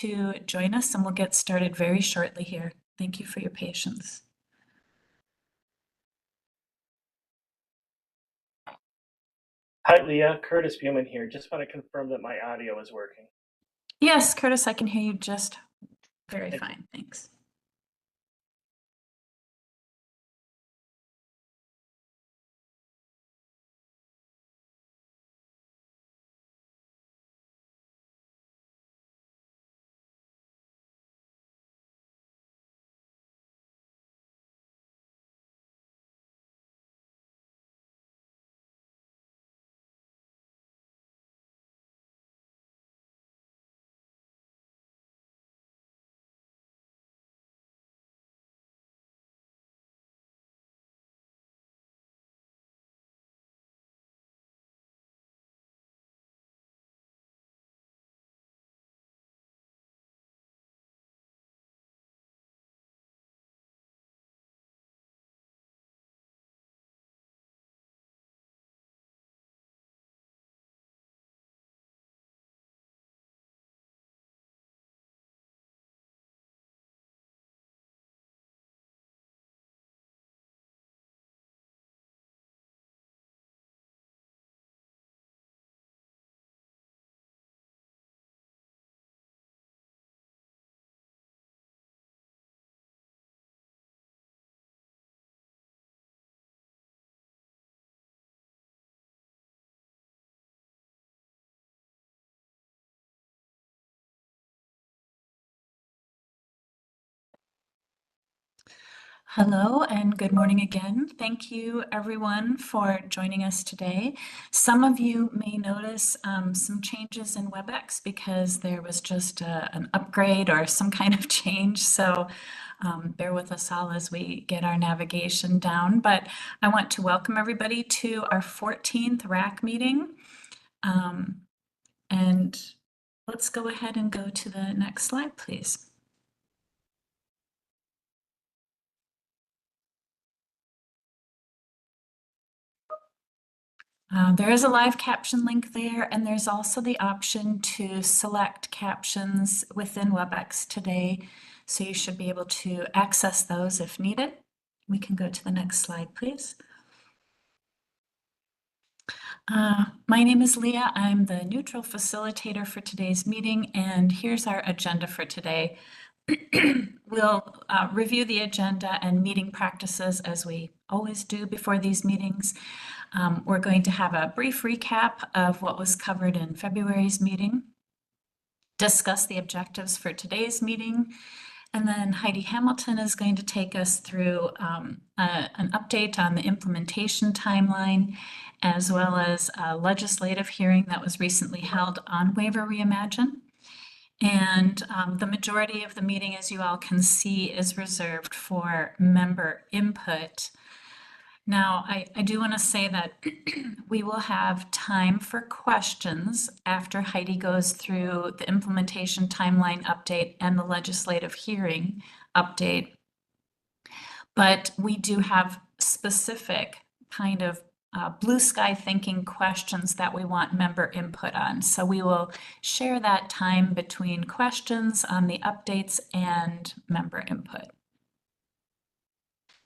to join us, and we'll get started very shortly here. Thank you for your patience. Hi, Leah. Curtis Buman here. Just want to confirm that my audio is working. Yes, Curtis, I can hear you just very fine. Thanks. Hello and good morning again. Thank you everyone for joining us today. Some of you may notice some changes in WebEx because there was just an upgrade or some kind of change. So bear with us all as we get our navigation down. But I want to welcome everybody to our 14th RAC meeting. And let's go ahead and go to the next slide, please. There is a live caption link there, and there's also the option to select captions within WebEx today. So you should be able to access those if needed. We can go to the next slide, please. My name is Leah. I'm the neutral facilitator for today's meeting, and here's our agenda for today. We'll review the agenda and meeting practices as we always do before these meetings. We're going to have a brief recap of what was covered in February's meeting, discuss the objectives for today's meeting, and then Heidi Hamilton is going to take us through an update on the implementation timeline, as well as a legislative hearing that was recently held on Waiver Reimagine. And the majority of the meeting, as you all can see, is reserved for member input. Now, I do want to say that we will have time for questions after Heidi goes through the implementation timeline update and the legislative hearing update. But we do have specific kind of blue sky thinking questions that we want member input on. So we will share that time between questions on the updates and member input.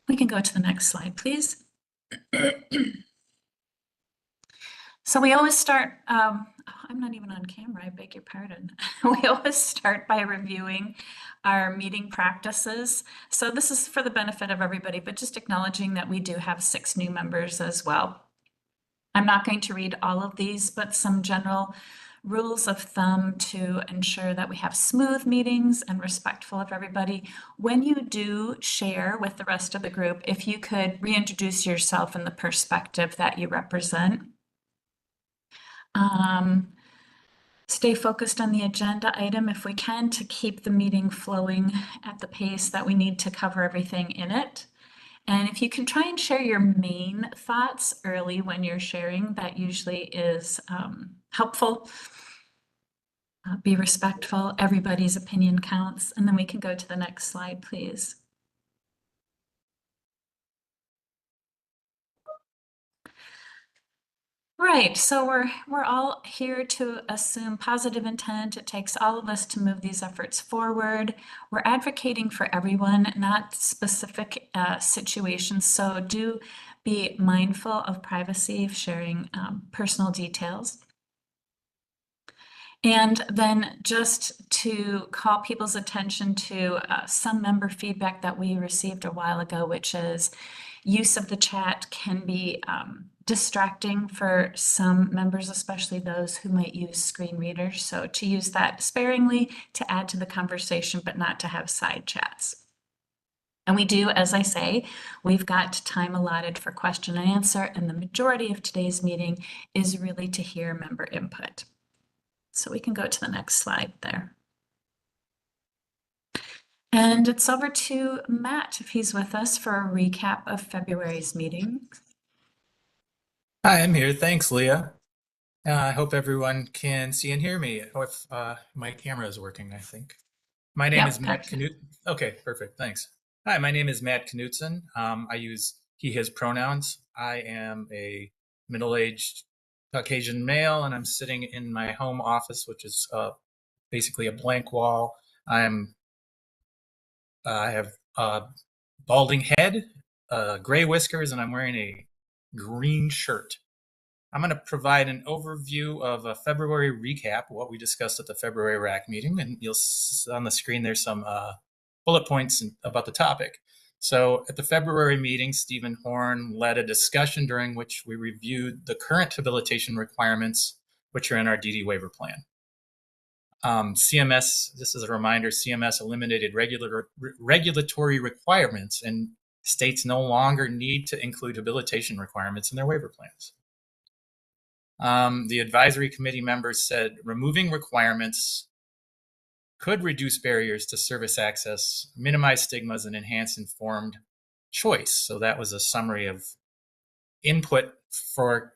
We can go to the next slide, please. So we always start, I'm not even on camera, I beg your pardon. We always start by reviewing our meeting practices. So this is for the benefit of everybody, but just acknowledging that we do have 6 new members as well. I'm not going to read all of these, but some general rules of thumb to ensure that we have smooth meetings and respectful of everybody. When you do share with the rest of the group, if you could reintroduce yourself and the perspective that you represent. Stay focused on the agenda item if we can to keep the meeting flowing at the pace that we need to cover everything in it. And if you can try and share your main thoughts early when you're sharing, that usually is helpful. Be respectful, everybody's opinion counts. And then we can go to the next slide, please. Right, so we're all here to assume positive intent. It takes all of us to move these efforts forward. We're advocating for everyone, not specific situations. So do be mindful of privacy of sharing personal details. And then just to call people's attention to some member feedback that we received a while ago, which is use of the chat can be distracting for some members, especially those who might use screen readers. So to use that sparingly to add to the conversation, but not to have side chats. And we do, as I say, we've got time allotted for question and answer, and the majority of today's meeting is really to hear member input. So we can go to the next slide there. And it's over to Matt, if he's with us for a recap of February's meeting. Hi, I'm here. Thanks, Leah. I hope everyone can see and hear me. If my camera is working, I think. My name is Matt Knut. Okay, perfect. Thanks. Hi, my name is Matt Knutson. I use he, his pronouns. I am a middle-aged Caucasian male, and I'm sitting in my home office, which is basically a blank wall. I have a balding head, gray whiskers, and I'm wearing a green shirt. I'm going to provide an overview of a February recap, what we discussed at the February RAC meeting, and you'll see on the screen there's some bullet points about the topic. So at the February meeting, Stephen Horn led a discussion during which we reviewed the current habilitation requirements, which are in our DD waiver plan. CMS, this is a reminder, CMS eliminated regulatory requirements, and states no longer need to include habilitation requirements in their waiver plans. The advisory committee members said removing requirements could reduce barriers to service access, minimize stigmas, and enhance informed choice. So that was a summary of input for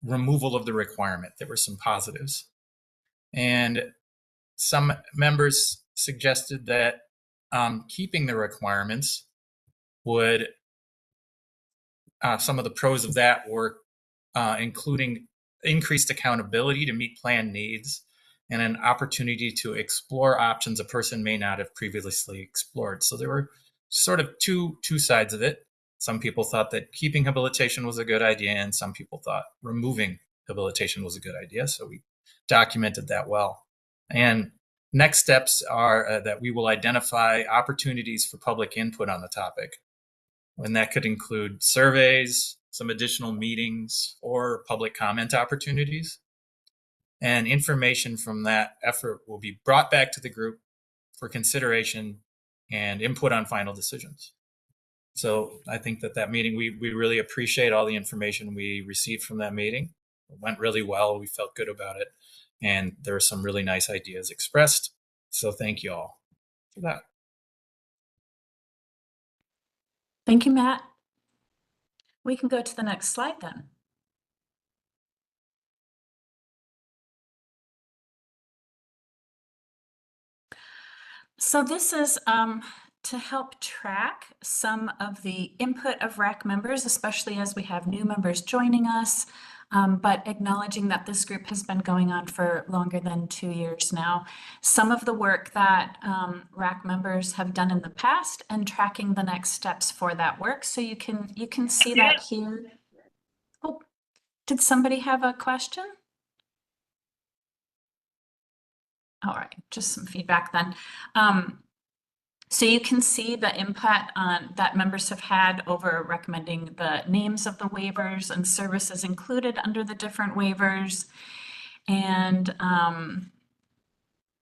removal of the requirement. There were some positives. And some members suggested that keeping the requirements would, some of the pros of that were including increased accountability to meet plan needs and an opportunity to explore options a person may not have previously explored. So there were sort of two sides of it. Some people thought that keeping habilitation was a good idea, and some people thought removing habilitation was a good idea. So we documented that well. And next steps are that we will identify opportunities for public input on the topic. And that could include surveys, some additional meetings, or public comment opportunities. And information from that effort will be brought back to the group for consideration and input on final decisions. So I think that meeting, we really appreciate all the information we received from that meeting. It went really well. We felt good about it. And there are some really nice ideas expressed. So thank you all for that. Thank you, Matt. We can go to the next slide then. So this is to help track some of the input of RAC members, especially as we have new members joining us, but acknowledging that this group has been going on for longer than 2 years now. Some of the work that RAC members have done in the past and tracking the next steps for that work. So you can see that here. Oh, did somebody have a question? All right, just some feedback then. So you can see the impact that members have had over recommending the names of the waivers and services included under the different waivers, and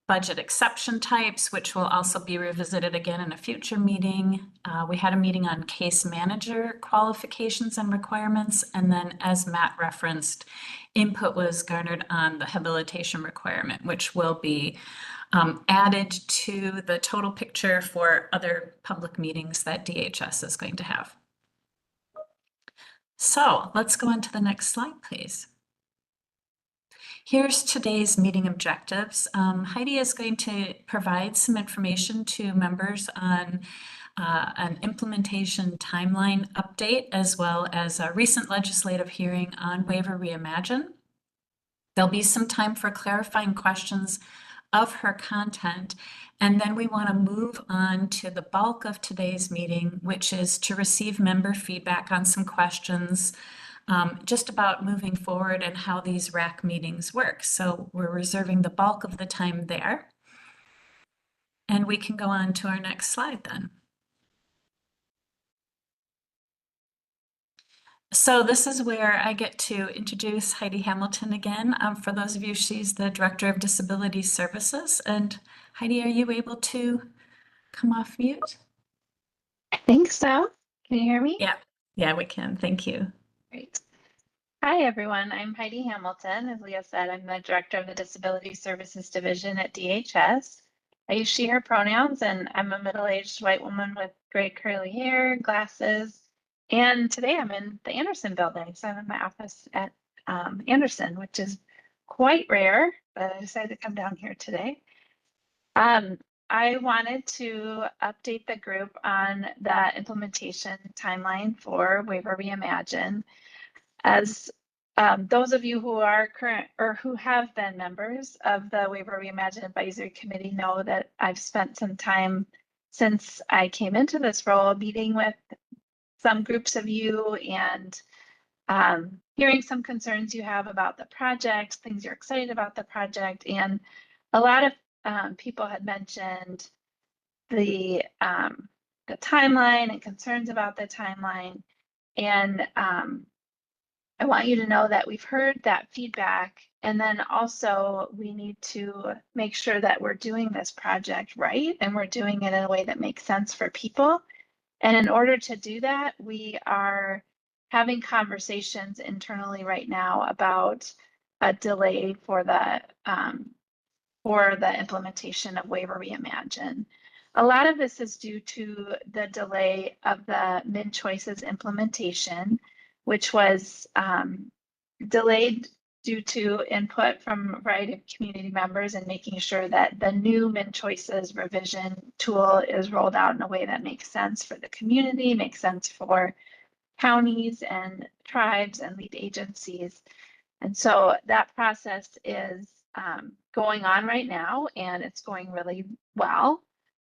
budget exception types, which will also be revisited again in a future meeting. We had a meeting on case manager qualifications and requirements, and then as Matt referenced, input was garnered on the habilitation requirement, which will be added to the total picture for other public meetings that DHS is going to have. So let's go on to the next slide, please. Here's today's meeting objectives. Heidi is going to provide some information to members on an implementation timeline update, as well as a recent legislative hearing on Waiver Reimagine. There'll be some time for clarifying questions of her content. And then we want to move on to the bulk of today's meeting, which is to receive member feedback on some questions just about moving forward and how these RAC meetings work. So we're reserving the bulk of the time there. And we can go on to our next slide then. So this is where I get to introduce Heidi Hamilton again. For those of you, she's the Director of Disability Services. And Heidi, are you able to come off mute? I think so. Can you hear me? Yeah, we can. Thank you. Great. Hi, everyone. I'm Heidi Hamilton. As Leah said, I'm the Director of the Disability Services Division at DHS. I use she, her pronouns, and I'm a middle-aged white woman with gray curly hair, glasses, and today I'm in the Anderson building. So I'm in my office at Anderson, which is quite rare, but I decided to come down here today. I wanted to update the group on the implementation timeline for Waiver Reimagine. As those of you who are current or who have been members of the Waiver Reimagine Advisory Committee know that I've spent some time since I came into this role meeting with some groups of you and hearing some concerns you have about the project, things you're excited about the project, and a lot of people had mentioned the timeline and concerns about the timeline. And I want you to know that we've heard that feedback, and then also we need to make sure that we're doing this project right and we're doing it in a way that makes sense for people. And in order to do that, we are having conversations internally right now about a delay for the implementation of Waiver Reimagine. A lot of this is due to the delay of the MinChoices implementation, which was delayed due to input from a variety of community members and making sure that the new MinChoices revision tool is rolled out in a way that makes sense for the community, makes sense for counties and tribes and lead agencies. And so that process is going on right now, and it's going really well.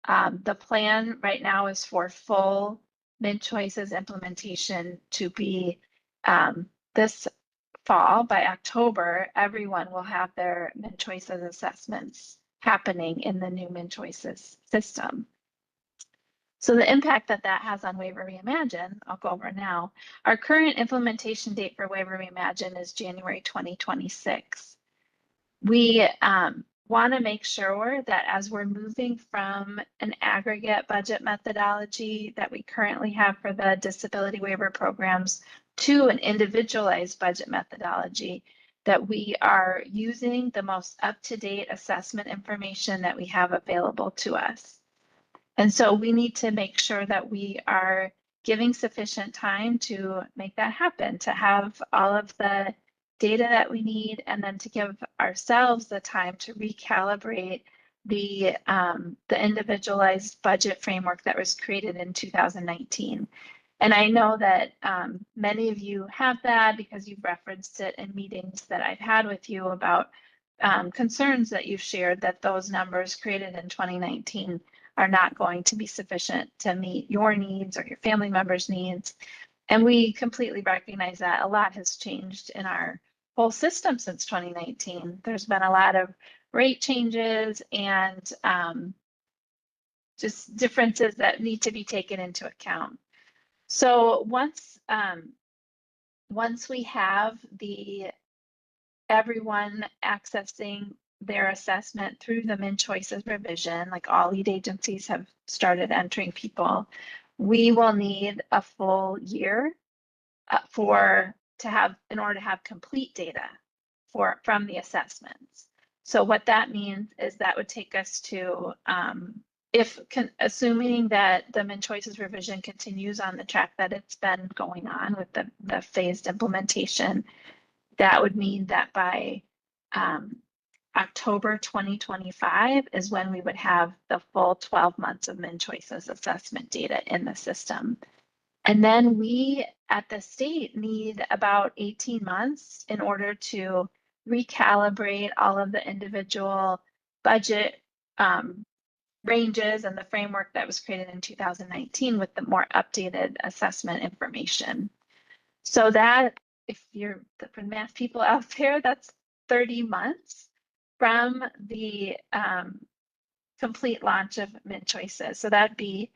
The plan right now is for full MinChoices implementation to be this fall. By October, everyone will have their MinChoices assessments happening in the new MinChoices system. So the impact that that has on Waiver Reimagine, I'll go over now. Our current implementation date for Waiver Reimagine is January 2026. We want to make sure that as we're moving from an aggregate budget methodology that we currently have for the disability waiver programs to an individualized budget methodology, that we are using the most up-to-date assessment information that we have available to us. And so we need to make sure that we are giving sufficient time to make that happen, to have all of the data that we need, and then to give ourselves the time to recalibrate the individualized budget framework that was created in 2019. And I know that many of you have that because you've referenced it in meetings that I've had with you about concerns that you've shared that those numbers created in 2019 are not going to be sufficient to meet your needs or your family members' needs. And we completely recognize that a lot has changed in our whole system since 2019. There's been a lot of rate changes and just differences that need to be taken into account. So once we have everyone accessing their assessment through the MinChoices revision, like all lead agencies have started entering people, we will need a full year in order to have complete data from the assessments. So what that means is that would take us to, assuming that the MinChoices revision continues on the track that it's been going on with the phased implementation, that would mean that by October 2025 is when we would have the full 12 months of MinChoices assessment data in the system. And then we at the state need about 18 months in order to recalibrate all of the individual budget ranges and the framework that was created in 2019 with the more updated assessment information. So that, if you're for math people out there, that's 30 months from the complete launch of MidChoices. So that'd be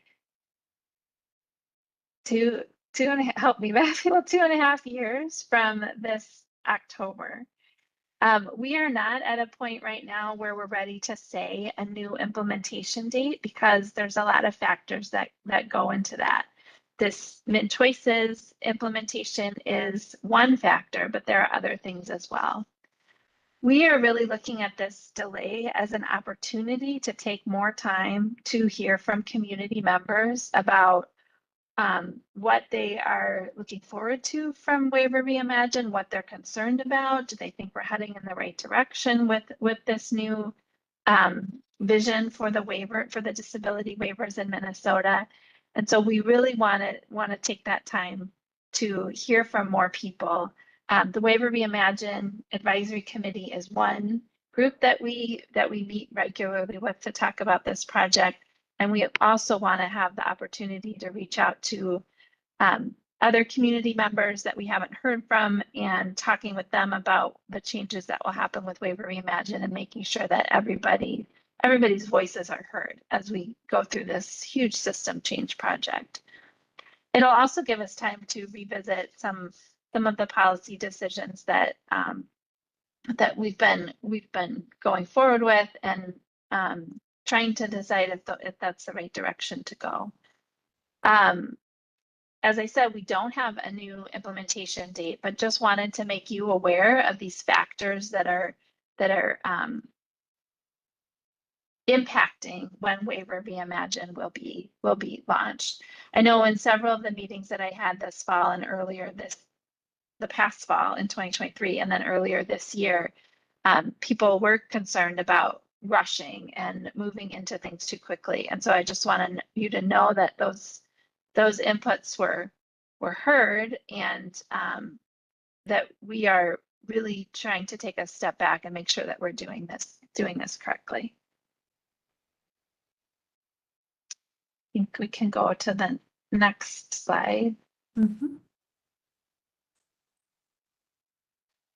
help me math people, 2.5 years from this October. We are not at a point right now where we're ready to say a new implementation date because there's a lot of factors that go into that. This MidChoices implementation is one factor, but there are other things as well. We are really looking at this delay as an opportunity to take more time to hear from community members about what they are looking forward to from Waiver Reimagine, what they're concerned about. Do they think we're heading in the right direction with this new vision for the disability waivers in Minnesota? And so we really want to take that time to hear from more people. The Waiver Reimagine Advisory Committee is one group that we meet regularly with to talk about this project. And we also want to have the opportunity to reach out to other community members that we haven't heard from and talking with them about the changes that will happen with Waiver Reimagine and making sure that everybody's voices are heard as we go through this huge system change project. It'll also give us time to revisit some of the policy decisions that that we've been going forward with and trying to decide if that's the right direction to go. As I said, we don't have a new implementation date, but just wanted to make you aware of these factors that are impacting when Waiver Reimagine will be launched. I know in several of the meetings that I had this fall and earlier the past fall in 2023 and then earlier this year, people were concerned about rushing and moving into things too quickly. And so I just wanted you to know that those inputs were heard and that we are really trying to take a step back and make sure that we're doing this correctly. I think we can go to the next slide. Mm-hmm.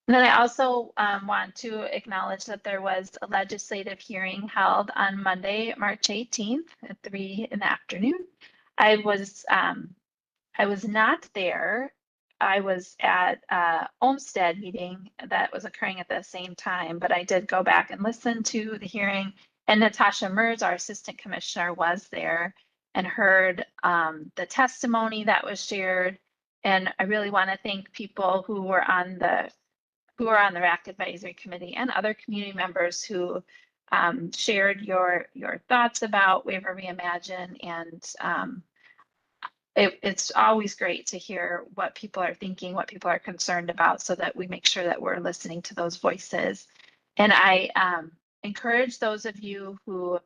And then I also want to acknowledge that there was a legislative hearing held on Monday, March 18th at 3 in the afternoon. I was not there. I was at a Olmsted meeting that was occurring at the same time, but I did go back and listen to the hearing. And Natasha Merz, our assistant commissioner, was there and heard the testimony that was shared. And I really want to thank people who were on the RAC Advisory Committee and other community members who shared your thoughts about Waiver Reimagine. And it's always great to hear what people are thinking, what people are concerned about, so that we make sure that we're listening to those voices. And I encourage those of you who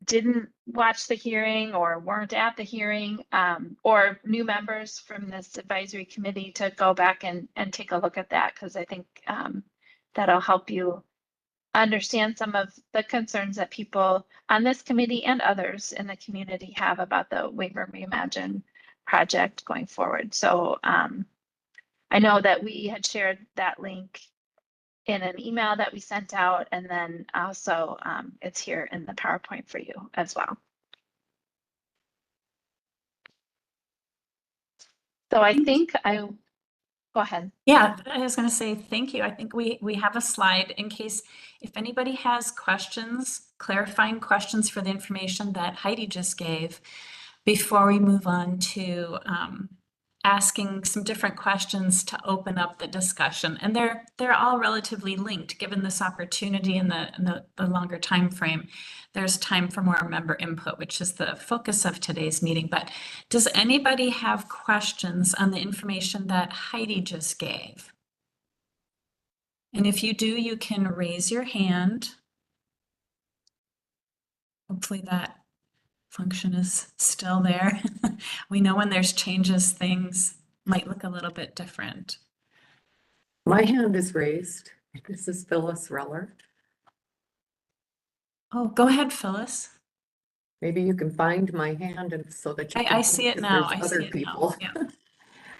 didn't watch the hearing or weren't at the hearing or new members from this advisory committee to go back and take a look at that, because I think that'll help you understand some of the concerns that people on this committee and others in the community have about the Waiver Reimagine project going forward. So I know that we had shared that link in an email that we sent out, and then also it's here in the PowerPoint for you as well. So I think go ahead. Yeah, I was going to say thank you. I think we have a slide in case if anybody has questions, clarifying questions for the information that Heidi just gave, before we move on to asking some different questions to open up the discussion. And they're all relatively linked given this opportunity and the longer time frame. There's time for more member input, which is the focus of today's meeting. But does anybody have questions on the information that Heidi just gave? And if you do, you can raise your hand. Hopefully that function is still there. We know when there's changes, things might look a little bit different. My hand is raised. This is Phyllis Reller. Oh, go ahead, Phyllis. Maybe you can find my hand and so that you I can see see it if now. there's I see other it now. people. Yeah.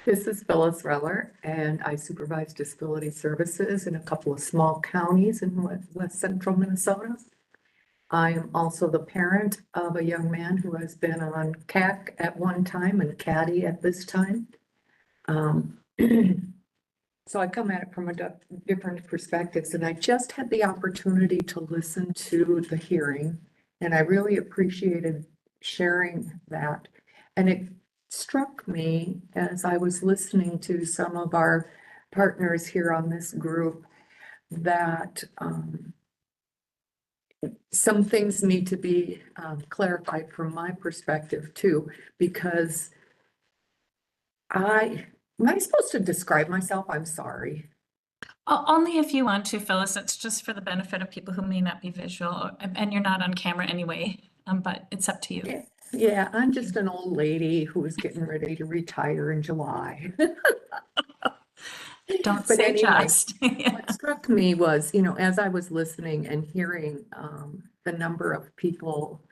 This is Phyllis Reller, and I supervise disability services in a couple of small counties in west central Minnesota. I am also the parent of a young man who has been on CAC at one time and CADI at this time. So I come at it from different perspectives, and I just had the opportunity to listen to the hearing, and I really appreciated sharing that. And it struck me as I was listening to some of our partners here on this group that some things need to be clarified from my perspective too, because am I supposed to describe myself? I'm sorry. Only if you want to, Phyllis. It's just for the benefit of people who may not be visual, and you're not on camera anyway, but it's up to you. Yeah, I'm just an old lady who is getting ready to retire in July. Don't But say anyway, just. what struck me was, you know, as I was listening and hearing the number of people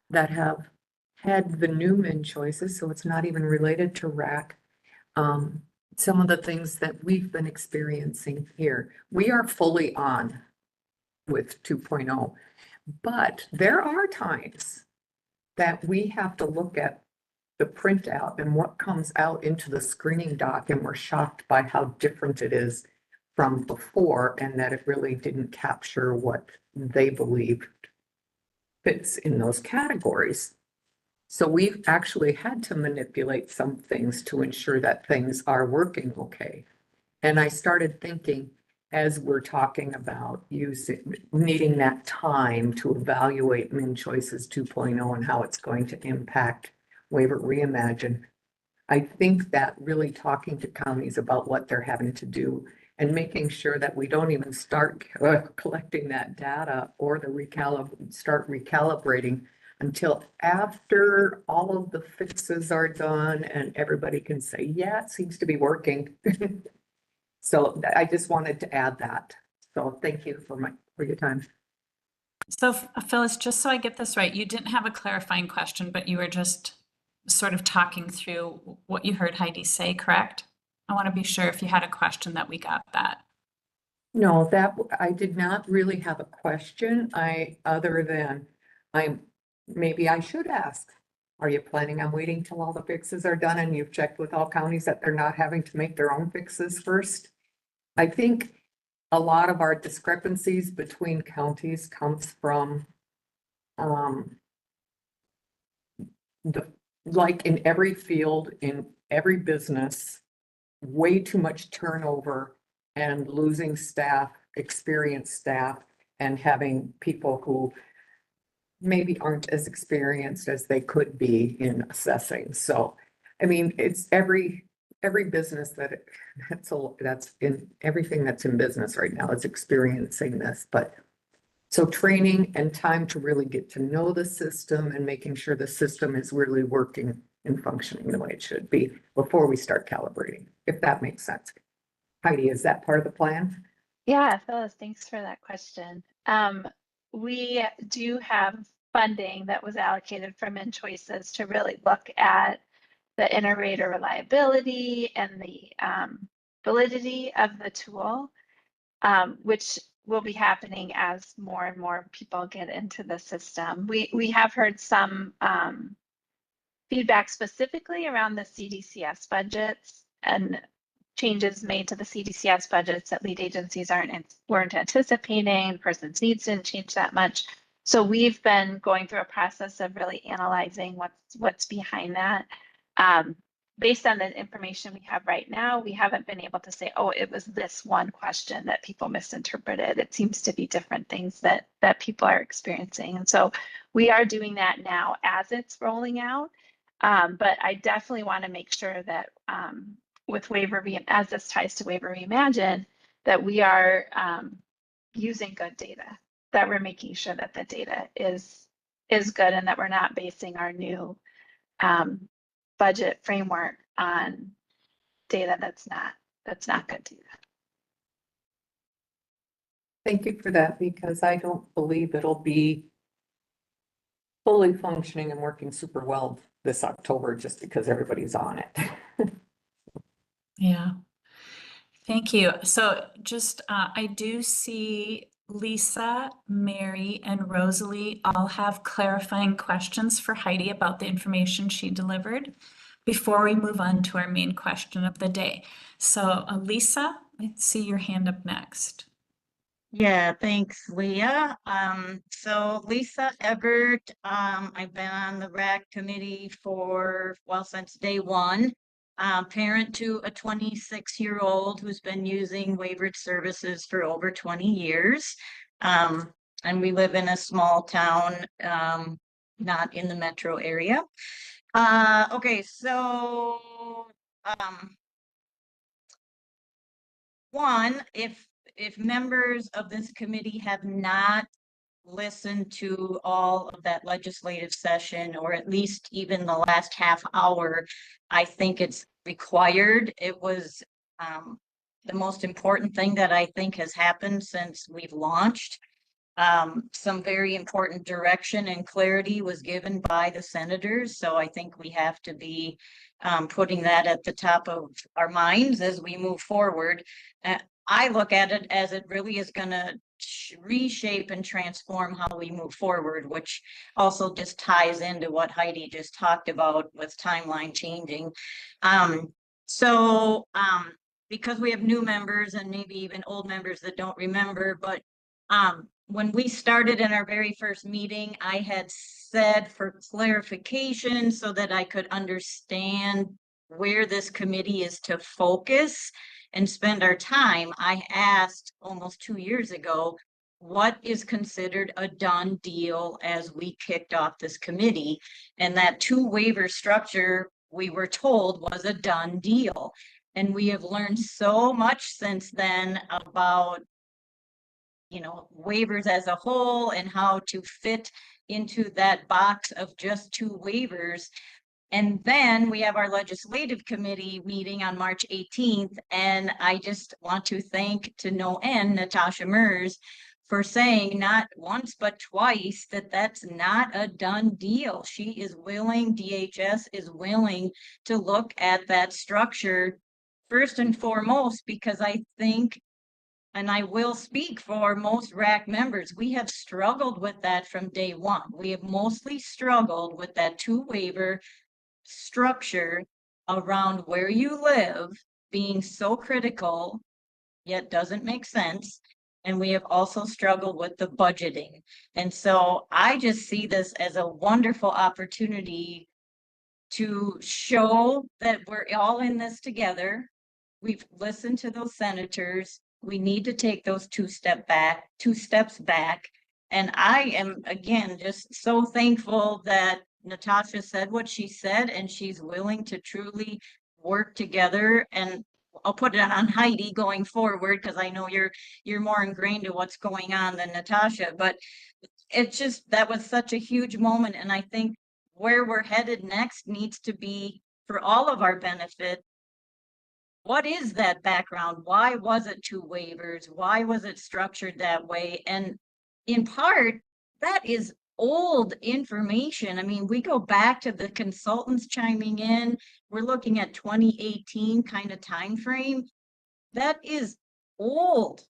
that have had the Newman choices, so it's not even related to RAC. Some of the things that we've been experiencing here, we are fully on with 2.0, but there are times that we have to look at the printout and what comes out into the screening doc, and we're shocked by how different it is from before, and that it really didn't capture what they believed fits in those categories. So we've actually had to manipulate some things to ensure that things are working okay. And I started thinking, as we're talking about needing that time to evaluate Min Choices 2.0 and how it's going to impact Waiver Reimagine, I think that really talking to counties about what they're having to do and making sure that we don't even start collecting that data or start recalibrating until after all of the fixes are done and everybody can say, yeah, it seems to be working. So I just wanted to add that. So thank you for your time. So Phyllis, just so I get this right, you didn't have a clarifying question, but you were just sort of talking through what you heard Heidi say, correct? I want to be sure if you had a question that we got that. No, I did not really have a question. Other than maybe I should ask, are you planning on waiting till all the fixes are done and you've checked with all counties that they're not having to make their own fixes first? I think a lot of our discrepancies between counties comes from like in every field, in every business, way too much turnover and losing staff, experienced staff, and having people who maybe aren't as experienced as they could be in assessing. So, I mean, it's every business that's in everything that's in business right now is experiencing this, but so training and time to really get to know the system and making sure the system is really working and functioning the way it should be before we start calibrating, if that makes sense. Heidi, is that part of the plan? Yeah, Phyllis, thanks for that question. We do have funding that was allocated from Min Choices to really look at the inter-rater reliability and the validity of the tool, which will be happening as more and more people get into the system. We have heard some feedback specifically around the CDCS budgets and changes made to the CDCS budgets that lead agencies weren't anticipating. Person's needs didn't change that much. So we've been going through a process of really analyzing what's behind that. Based on the information we have right now, we haven't been able to say, oh, it was this one question that people misinterpreted. It seems to be different things that people are experiencing. And so we are doing that now as it's rolling out. But I definitely want to make sure that with as this ties to Waiver Reimagine, that we are using good data, that we're making sure that the data is good and that we're not basing our new budget framework on data that's not good data. Thank you for that, because I don't believe it'll be fully functioning and working super well this October just because everybody's on it. Yeah. Thank you. So just, I do see Lisa, Mary, and Rosalie all have clarifying questions for Heidi about the information she delivered before we move on to our main question of the day. So Lisa, I see your hand up next. Yeah, thanks, Leah. So Lisa Eggert, I've been on the RAC committee since day one. Parent to a 26-year-old who's been using waivered services for over 20 years. And we live in a small town, not in the metro area. Okay, so one, if members of this committee have not listened to all of that legislative session, or at least even the last half hour, I think it's required. It was the most important thing that I think has happened since we've launched. Some very important direction and clarity was given by the senators. So I think we have to be putting that at the top of our minds as we move forward. I look at it as it really is going to reshape and transform how we move forward, which also just ties into what Heidi just talked about with timeline changing. Because we have new members and maybe even old members that don't remember, but when we started in our very first meeting, I had said for clarification so that I could understand where this committee is to focus and spend our time. I asked almost 2 years ago, what is considered a done deal as we kicked off this committee? And that 2-waiver structure, we were told, was a done deal. And we have learned so much since then about waivers as a whole and how to fit into that box of just 2 waivers. And then we have our legislative committee meeting on March 18th. And I just want to thank to no end Natasha Mers for saying not once but twice that that's not a done deal. She is willing, DHS is willing to look at that structure first and foremost, because I think, and I will speak for most RAC members, we have struggled with that from day one. We have mostly struggled with that 2-waiver structure around where you live being so critical, yet doesn't make sense. And we have also struggled with the budgeting. And so I just see this as a wonderful opportunity to show that we're all in this together. We've listened to those senators. We need to take those 2 steps back. And I am, again, just so thankful that Natasha said what she said, and she's willing to truly work together. And I'll put it on Heidi going forward, because I know you're more ingrained to what's going on than Natasha, but it's just, that was such a huge moment. And I think where we're headed next needs to be, for all of our benefit, what is that background? Why was it 2 waivers? Why was it structured that way? And in part, that is old information. I mean, we go back to the consultants chiming in. We're looking at 2018 kind of time frame. That is old.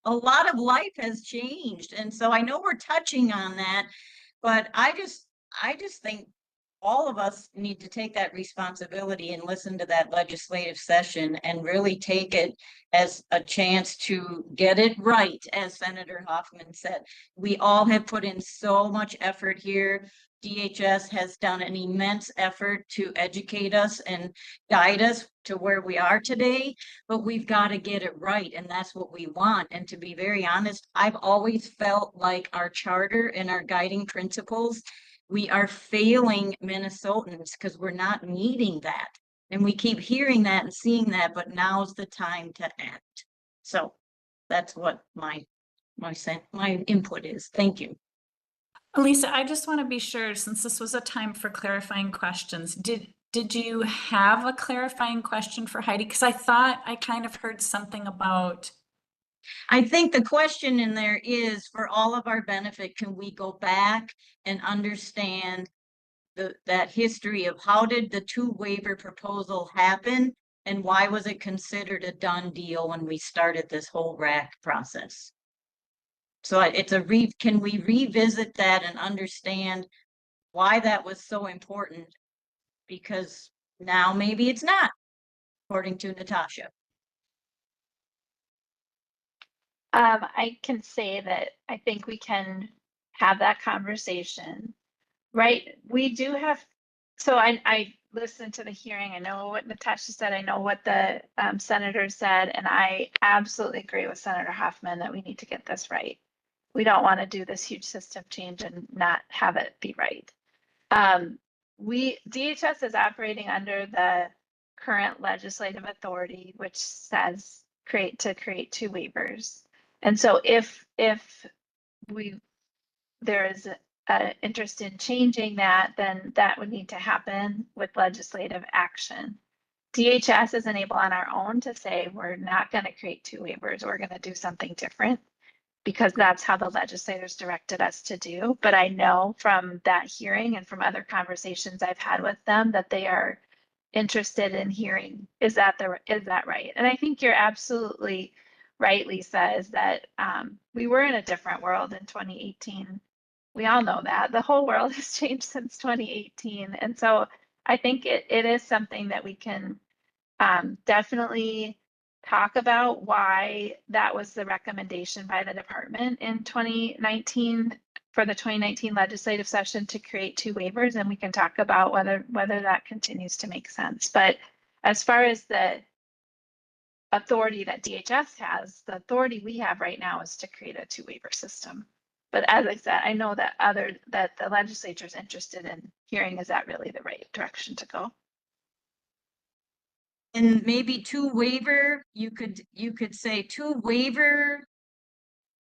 A lot of life has changed. And so I know we're touching on that, but I just think all of us need to take that responsibility and listen to that legislative session and really take it as a chance to get it right. As Senator Hoffman said, we all have put in so much effort here. DHS has done an immense effort to educate us and guide us to where we are today, but we've got to get it right. And that's what we want. And to be very honest, I've always felt like our charter and our guiding principles, we are failing Minnesotans because we're not meeting that. And we keep hearing that and seeing that, but now's the time to act. So that's what my input is. Thank you. Lisa, I just want to be sure, since this was a time for clarifying questions, did you have a clarifying question for Heidi? Because I thought I kind of heard something about I think the question in there is, for all of our benefit, can we go back and understand that history of how did the 2 waiver proposal happen and why was it considered a done deal when we started this whole RAC process? So can we revisit that and understand why that was so important? Because now maybe it's not, according to Natasha. I can say that I think we can have that conversation, right? We do have, so I listened to the hearing. I know what Natasha said. I know what the senator said, and I absolutely agree with Senator Hoffman that we need to get this right. We don't want to do this huge system change and not have it be right. DHS is operating under the current legislative authority, which says create 2 waivers. And so if there is an interest in changing that, then that would need to happen with legislative action. DHS isn't able on our own to say, we're not going to create 2 waivers, we're going to do something different, because that's how the legislators directed us to do. But I know from that hearing and from other conversations I've had with them that they are interested in hearing, is that right? And I think you're absolutely right, Lisa, is that we were in a different world in 2018. We all know that. The whole world has changed since 2018. And so I think it is something that we can definitely talk about why that was the recommendation by the department in 2019 for the 2019 legislative session to create 2 waivers, and we can talk about whether that continues to make sense. But as far as the authority that DHS has, the authority we have right now is to create a 2 waiver system. But as I said, I know that the legislature is interested in hearing, is that really the right direction to go? And maybe 2 waiver, you could say 2 waiver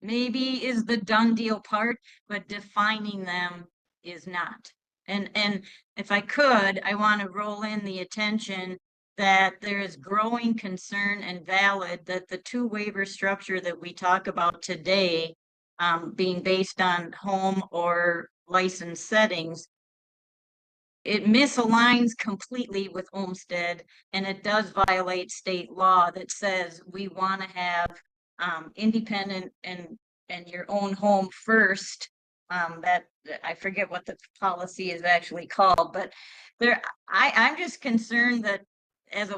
maybe is the done deal part, but defining them is not. And if I could, I want to roll in the attention that there is growing concern and valid that the 2 waiver structure that we talk about today, being based on home or licensed settings, it misaligns completely with Olmsted, and it does violate state law that says we want to have independent and your own home first. That I forget what the policy is actually called, but I'm just concerned that as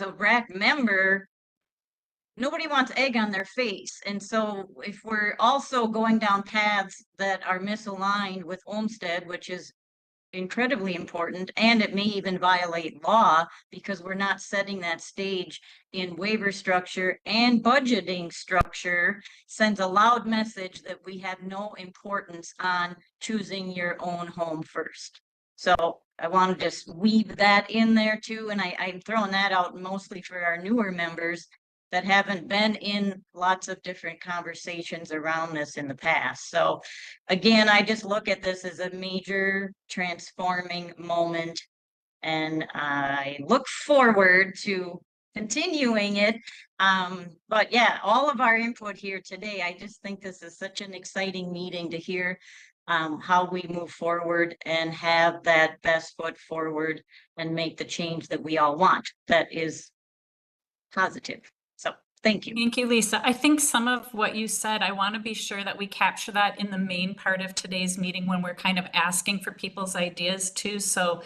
a RAC member, nobody wants egg on their face. And so if we're also going down paths that are misaligned with Olmsted, which is incredibly important, and it may even violate law because we're not setting that stage in waiver structure and budgeting structure, sends a loud message that we have no importance on choosing your own home first. So I want to just weave that in there too, and I'm throwing that out mostly for our newer members that haven't been in lots of different conversations around this in the past. So again, I just look at this as a major transforming moment, and I look forward to continuing it. But yeah, all of our input here today, I just think this is such an exciting meeting to hear how we move forward and have that best foot forward and make the change that we all want that is positive. So thank you. Thank you, Lisa. I think some of what you said, I want to be sure that we capture that in the main part of today's meeting when we're kind of asking for people's ideas too. So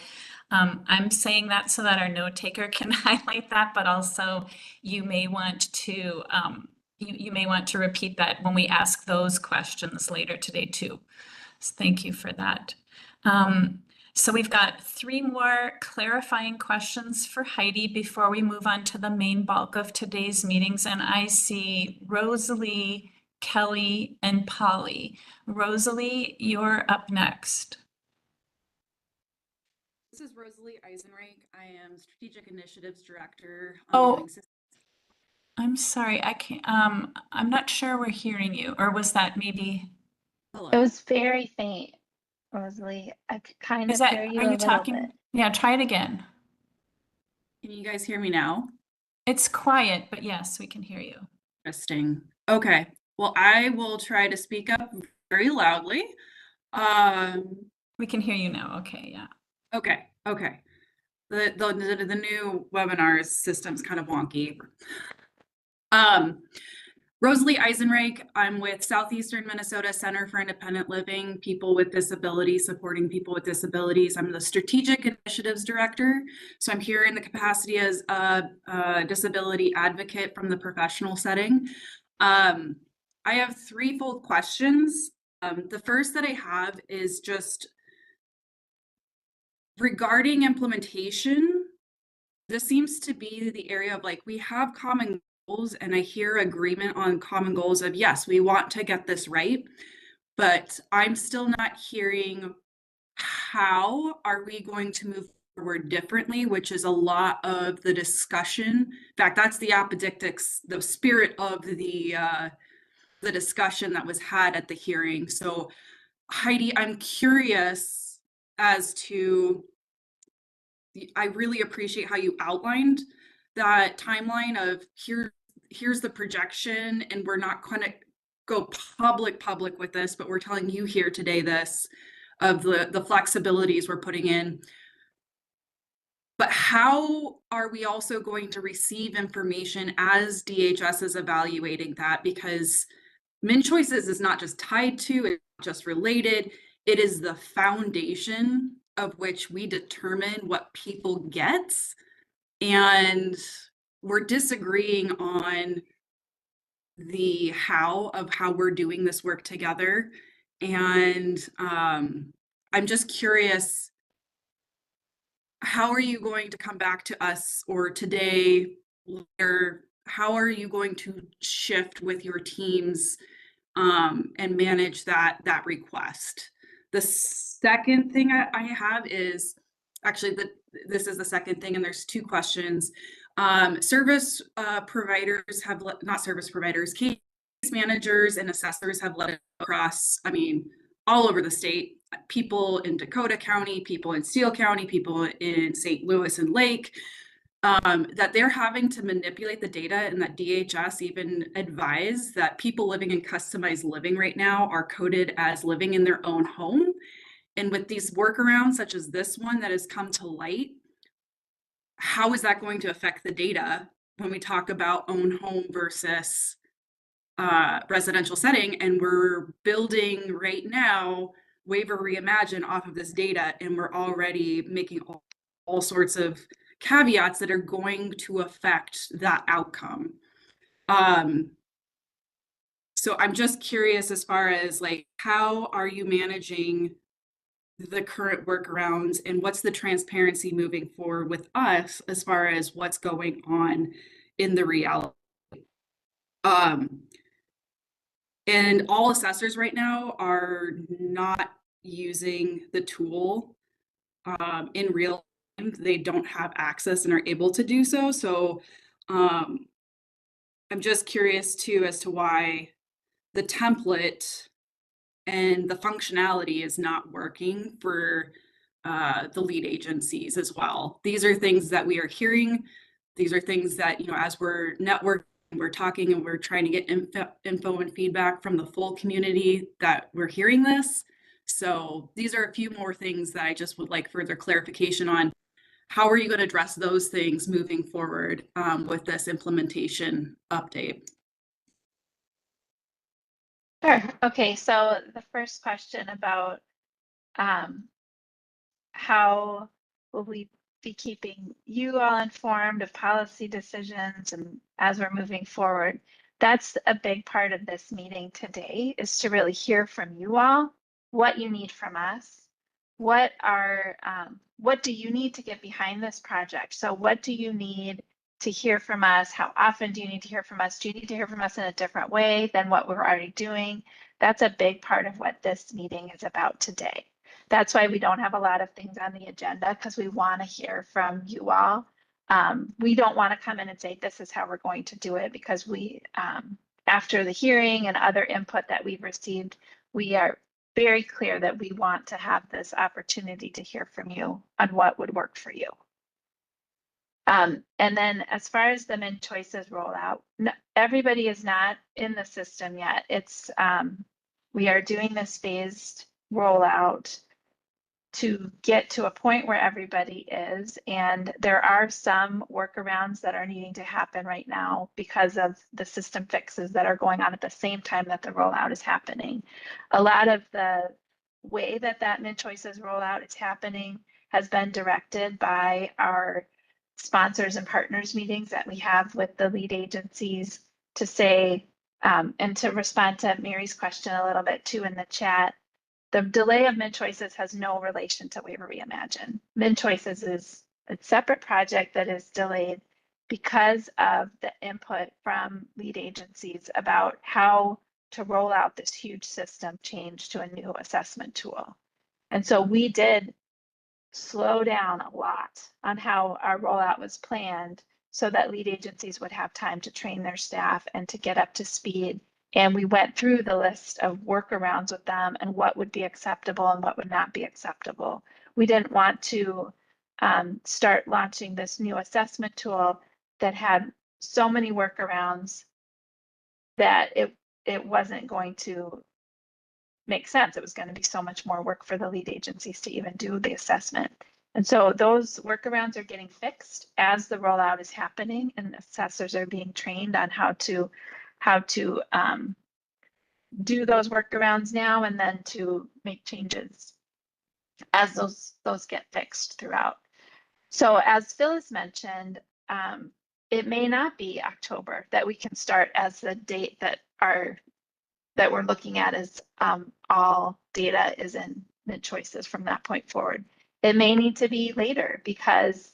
I'm saying that so that our note taker can highlight that, but also you may want to you may want to repeat that when we ask those questions later today too. So thank you for that. So we've got 3 more clarifying questions for Heidi before we move on to the main bulk of today's meetings. And I see Rosalie, Kelly, and Polly. Rosalie, you're up next. This is Rosalie Eisenreich. I am Strategic Initiatives Director. Oh, I'm sorry. I can't. I'm not sure we're hearing you. Or was that maybe? Hello. It was very faint, Rosalie. I could kind of hear you Are a you little talking? bit. Yeah, try it again. Can you guys hear me now? It's quiet, but yes, we can hear you. Interesting. Okay. Well, I will try to speak up very loudly. We can hear you now. Okay, yeah. Okay. The new webinar system's kind of wonky. Rosalie Eisenreich, I'm with Southeastern Minnesota Center for Independent Living, People with Disabilities, supporting people with disabilities. I'm the Strategic Initiatives Director. So I'm here in the capacity as a disability advocate from the professional setting. I have threefold questions. The first that I have is just regarding implementation. This seems to be the area of like, we have common goals, and I hear agreement on common goals of, yes, we want to get this right, but I'm still not hearing how are we going to move forward differently, which is a lot of the discussion. In fact, that's the apodictics, the spirit of the discussion that was had at the hearing. So Heidi, I'm curious as to, I really appreciate how you outlined that timeline of here's the projection, and we're not going to go public with this, but we're telling you here today this of the flexibilities we're putting in. But how are we also going to receive information as DHS is evaluating that? Because MinChoices is not just tied to, it's not just related, it is the foundation of which we determine what people get. And we're disagreeing on the how of how we're doing this work together. And I'm just curious, how are you going to come back to us or today, or how are you going to shift with your teams and manage that request? The second thing I have is actually this is the second thing, and there's two questions. Service providers have not service providers, case managers and assessors have led across, I mean, all over the state. People in Dakota County, people in Steele County, people in St. Louis and Lake, that they're having to manipulate the data, and that DHS even advised that people living in customized living right now are coded as living in their own home. And with these workarounds, such as this one that has come to light, how is that going to affect the data when we talk about own home versus residential setting? And we're building right now Waiver Reimagine off of this data, and we're already making all sorts of caveats that are going to affect that outcome. So I'm just curious as far as like, how are you managing the current workarounds, and what's the transparency moving forward with us as far as what's going on in the reality? And all assessors right now are not using the tool in real time. They don't have access and are able to do so. So I'm just curious too as to why the template and the functionality is not working for the lead agencies as well. These are things that we are hearing. These are things that, you know, as we're networking, we're talking and we're trying to get info and feedback from the full community, that we're hearing this. So these are a few more things that I just would like further clarification on. How are you going to address those things moving forward with this implementation update? Sure. Okay, so the first question about how will we be keeping you all informed of policy decisions and as we're moving forward? That's a big part of this meeting today, is to really hear from you all what you need from us. What do you need to get behind this project? So what do you need to hear from us? How often do you need to hear from us? Do you need to hear from us in a different way than what we're already doing? That's a big part of what this meeting is about today. That's why we don't have a lot of things on the agenda, because we want to hear from you all. We don't want to come in and say, this is how we're going to do it, because we, after the hearing and other input that we've received, we are very clear that we want to have this opportunity to hear from you on what would work for you. And then as far as the Min Choices rollout, everybody is not in the system yet. It's we are doing this phased rollout to get to a point where everybody is. And there are some workarounds that are needing to happen right now because of the system fixes that are going on at the same time that the rollout is happening. A lot of the way that Min Choices rollout is happening has been directed by our sponsors and partners meetings that we have with the lead agencies to say, and to respond to Mary's question a little bit too in the chat, the delay of Min Choices has no relation to Waiver Reimagine. Min Choices is a separate project that is delayed because of the input from lead agencies about how to roll out this huge system change to a new assessment tool. And so we did slow down a lot on how our rollout was planned so that lead agencies would have time to train their staff and to get up to speed. And we went through the list of workarounds with them and what would be acceptable and what would not be acceptable. We didn't want to start launching this new assessment tool that had so many workarounds that it wasn't going to make sense. It was going to be so much more work for the lead agencies to even do the assessment. And so those workarounds are getting fixed as the rollout is happening, and assessors are being trained on how to do those workarounds now and then to make changes as those get fixed throughout. So as Phyllis mentioned, it may not be October that we can start as the date that we're looking at as all data is in Min Choices from that point forward. It may need to be later because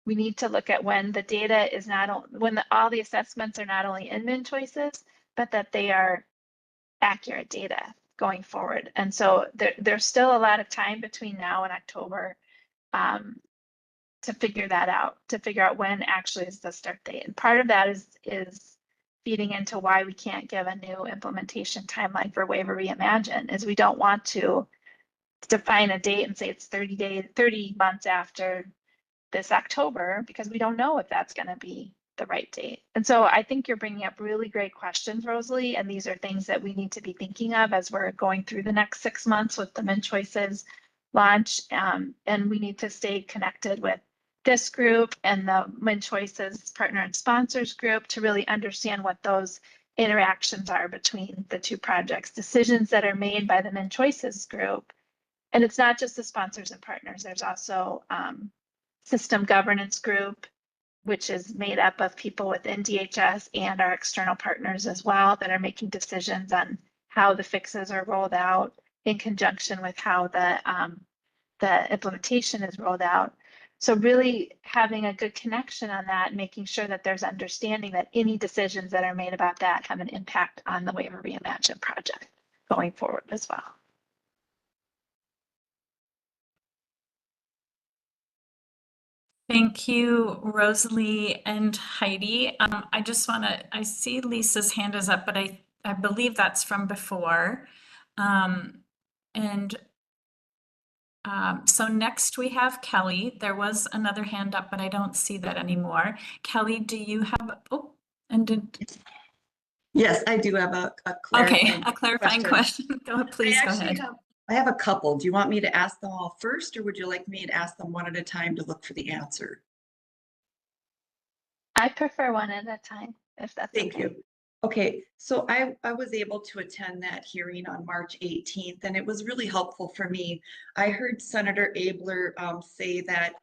we need to look at when the data is not when all the assessments are not only in Min Choices, but that they are accurate data going forward. And so there's still a lot of time between now and October to figure that out, to figure out when actually is the start date. And part of that is feeding into why we can't give a new implementation timeline for Waiver Reimagine, is we don't want to define a date and say it's 30 months after this October, because we don't know if that's going to be the right date. And so I think you're bringing up really great questions, Rosalie, and these are things that we need to be thinking of as we're going through the next 6 months with the Min Choices launch. And we need to stay connected with this group and the Min Choices partner and sponsors group to really understand what those interactions are between the two projects, decisions that are made by the Min Choices group. And it's not just the sponsors and partners, there's also system governance group, which is made up of people within DHS and our external partners as well that are making decisions on how the fixes are rolled out in conjunction with how the implementation is rolled out. So really having a good connection on that, making sure that there's understanding that any decisions that are made about that have an impact on the Waiver Reimagine project going forward as well. Thank you, Rosalie and Heidi. I just want to, I see Lisa's hand is up, but I believe that's from before. So next we have Kelly. There was another hand up, but I don't see that anymore. Kelly, do you have, Yes, I do have a clarifying question. Please go ahead. I have a couple. Do you want me to ask them all first, or would you like me to ask them one at a time to look for the answer? I prefer one at a time, if that's Thank you. Okay, so I was able to attend that hearing on March 18th, and it was really helpful for me. I heard Senator Abler say that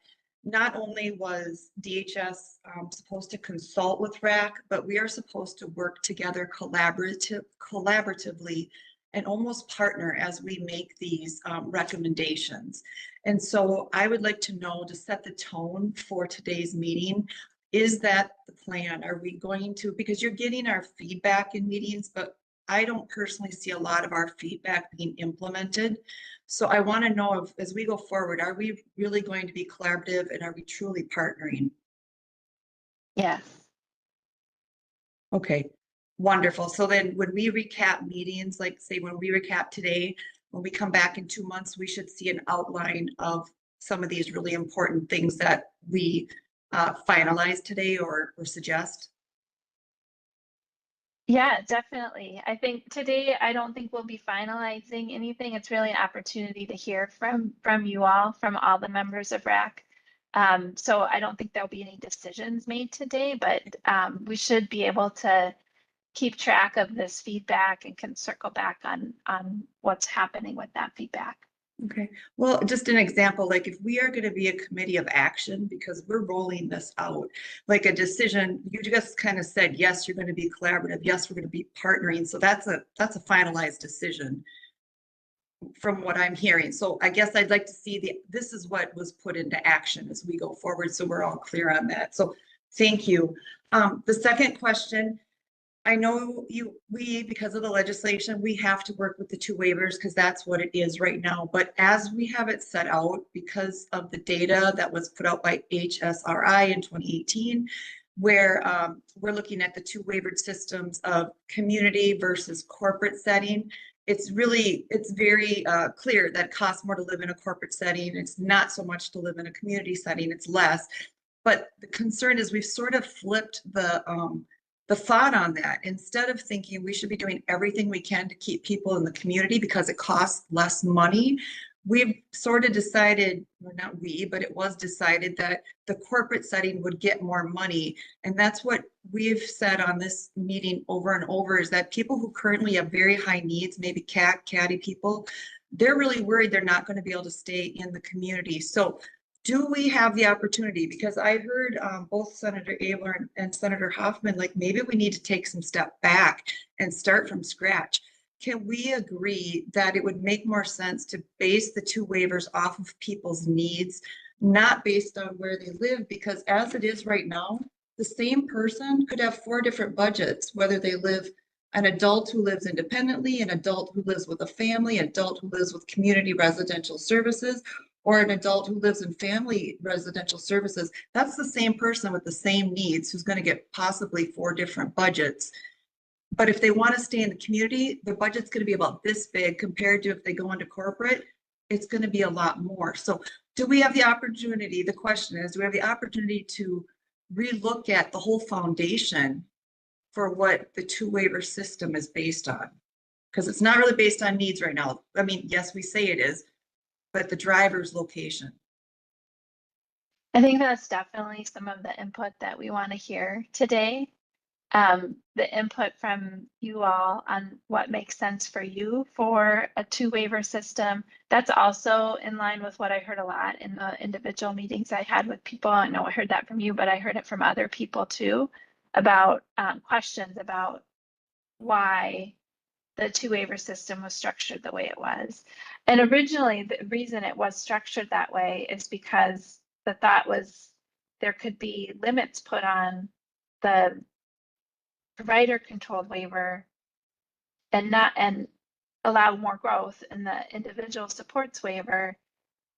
not only was DHS supposed to consult with RAC, but we are supposed to work together collaboratively and almost partner as we make these recommendations. And so I would like to know, to set the tone for today's meeting, is that the plan? Are we going to, because you're getting our feedback in meetings, but I don't personally see a lot of our feedback being implemented. So I want to know if, as we go forward, are we really going to be collaborative and are we truly partnering? Yes. Okay, wonderful. So then when we recap meetings, like say when we recap today, when we come back in 2 months, we should see an outline of some of these really important things that we finalize today or suggest? Yeah, definitely. I think today, I don't think we'll be finalizing anything. It's really an opportunity to hear from you all, from all the members of RAC. So I don't think there'll be any decisions made today, but we should be able to keep track of this feedback and can circle back on what's happening with that feedback. Okay, well, just an example, like if we are going to be a committee of action because we're rolling this out, like a decision, you just kind of said, yes, you're going to be collaborative. Yes, we're going to be partnering. So that's a finalized decision from what I'm hearing. So I guess I'd like to see this is what was put into action as we go forward. So we're all clear on that. So thank you. The second question, I know we, because of the legislation, we have to work with the 2 waivers because that's what it is right now. But as we have it set out, because of the data that was put out by HSRI in 2018, where we're looking at the 2 waivered systems of community versus corporate setting, it's very clear that it costs more to live in a corporate setting. It's not so much to live in a community setting, it's less. But the concern is we've sort of flipped the thought on that. Instead of thinking we should be doing everything we can to keep people in the community because it costs less money, we've sort of decided, well, not we, but it was decided that the corporate setting would get more money. And that's what we've said on this meeting over and over, is that people who currently have very high needs, maybe caddy people, they're really worried they're not going to be able to stay in the community. So do we have the opportunity? Because I heard both Senator Abler and Senator Hoffman, like maybe we need to take some step back and start from scratch. Can we agree that it would make more sense to base the 2 waivers off of people's needs, not based on where they live? Because as it is right now, the same person could have 4 different budgets, whether they live an adult who lives independently, an adult who lives with a family, an adult who lives with community residential services, or an adult who lives in family residential services. That's the same person with the same needs who's going to get possibly 4 different budgets. But if they want to stay in the community, the budget's going to be about this big compared to if they go into corporate, it's going to be a lot more. So do we have the opportunity? The question is, do we have the opportunity to relook at the whole foundation for what the 2 waiver system is based on? Because it's not really based on needs right now. I mean, yes, we say it is, but the driver's location. I think that's definitely some of the input that we want to hear today. The input from you all on what makes sense for you for a 2 waiver system. That's also in line with what I heard a lot in the individual meetings I had with people. I know I heard that from you, but I heard it from other people too, about questions about why the 2 waiver system was structured the way it was. And originally, the reason it was structured that way is because the thought was there could be limits put on the provider controlled waiver and allow more growth in the individual supports waiver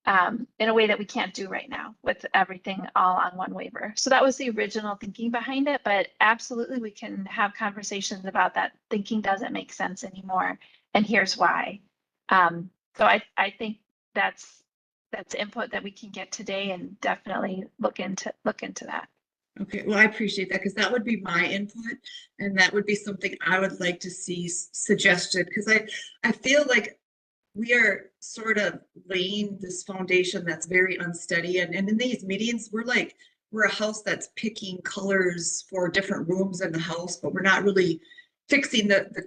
in a way that we can't do right now with everything all on 1 waiver. So that was the original thinking behind it, but absolutely we can have conversations about that. Thinking doesn't make sense anymore, and here's why. So I think that's input that we can get today, and definitely look into that. Okay, well, I appreciate that because that would be my input, and that would be something I would like to see suggested, because I feel like we are sort of laying this foundation that's very unsteady. And in these meetings, we're a house that's picking colors for different rooms in the house, but we're not really fixing the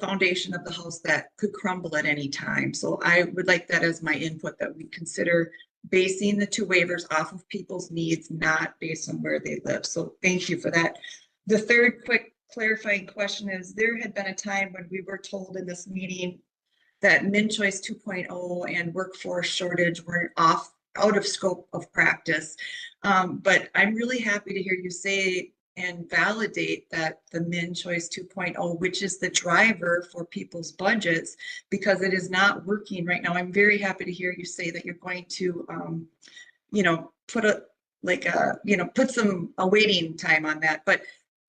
foundation of the house that could crumble at any time. So I would like that as my input, that we consider basing the 2 waivers off of people's needs, not based on where they live. So thank you for that. The third quick clarifying question is, there had been a time when we were told in this meeting that MinChoice 2.0 and workforce shortage were out of scope of practice. But I'm really happy to hear you say and validate that the MinChoice 2.0, which is the driver for people's budgets, because it is not working right now. I'm very happy to hear you say that you're going to, put some waiting time on that. But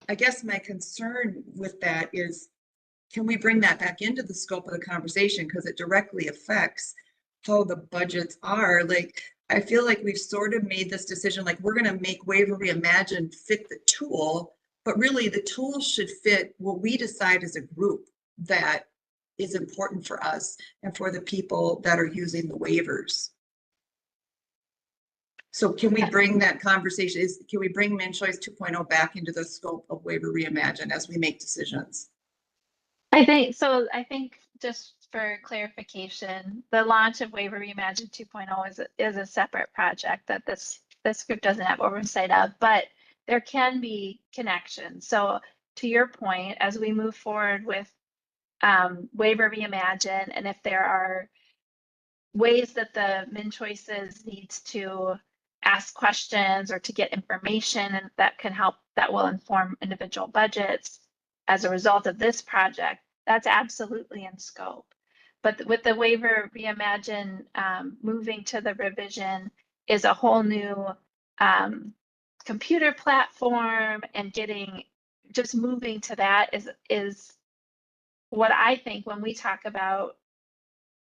I guess my concern with that is, can we bring that back into the scope of the conversation? Because it directly affects how the budgets are. Like, I feel like we've sort of made this decision, like we're going to make Waiver Reimagine fit the tool, but really the tool should fit what we decide as a group that is important for us and for the people that are using the waivers. So can we bring that conversation, can we bring MinChoice 2.0 back into the scope of Waiver Reimagine as we make decisions? I think just for clarification, the launch of Waiver Reimagine 2.0 is a separate project that this group doesn't have oversight of, but there can be connections. So to your point, as we move forward with Waiver Reimagine, and if there are ways that the MinChoices needs to ask questions or to get information and that will inform individual budgets as a result of this project, that's absolutely in scope. But with the Waiver Reimagine moving to the revision is a whole new computer platform, and just moving to that is what I think when we talk about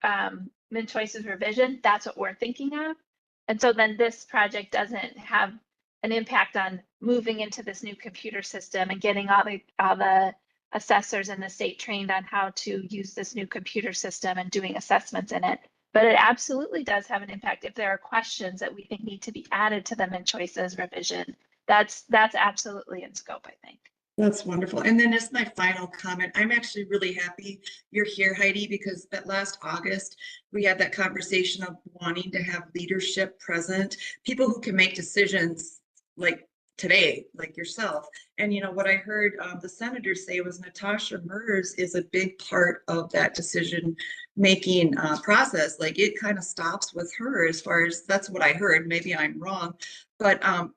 MinChoice's revision, that's what we're thinking of. And so then this project doesn't have an impact on moving into this new computer system and getting all the assessors in the state trained on how to use this new computer system and doing assessments in it. But it absolutely does have an impact if there are questions that we think need to be added to the MinChoice's revision. That's absolutely in scope, I think. That's wonderful. And then as my final comment, I'm actually really happy you're here, Heidi, because that last August, we had that conversation of wanting to have leadership present, people who can make decisions like today, like yourself. And what I heard the senator say was Natasha Mers is a big part of that decision making process. Like it kind of stops with her as far as that's what I heard. Maybe I'm wrong, but I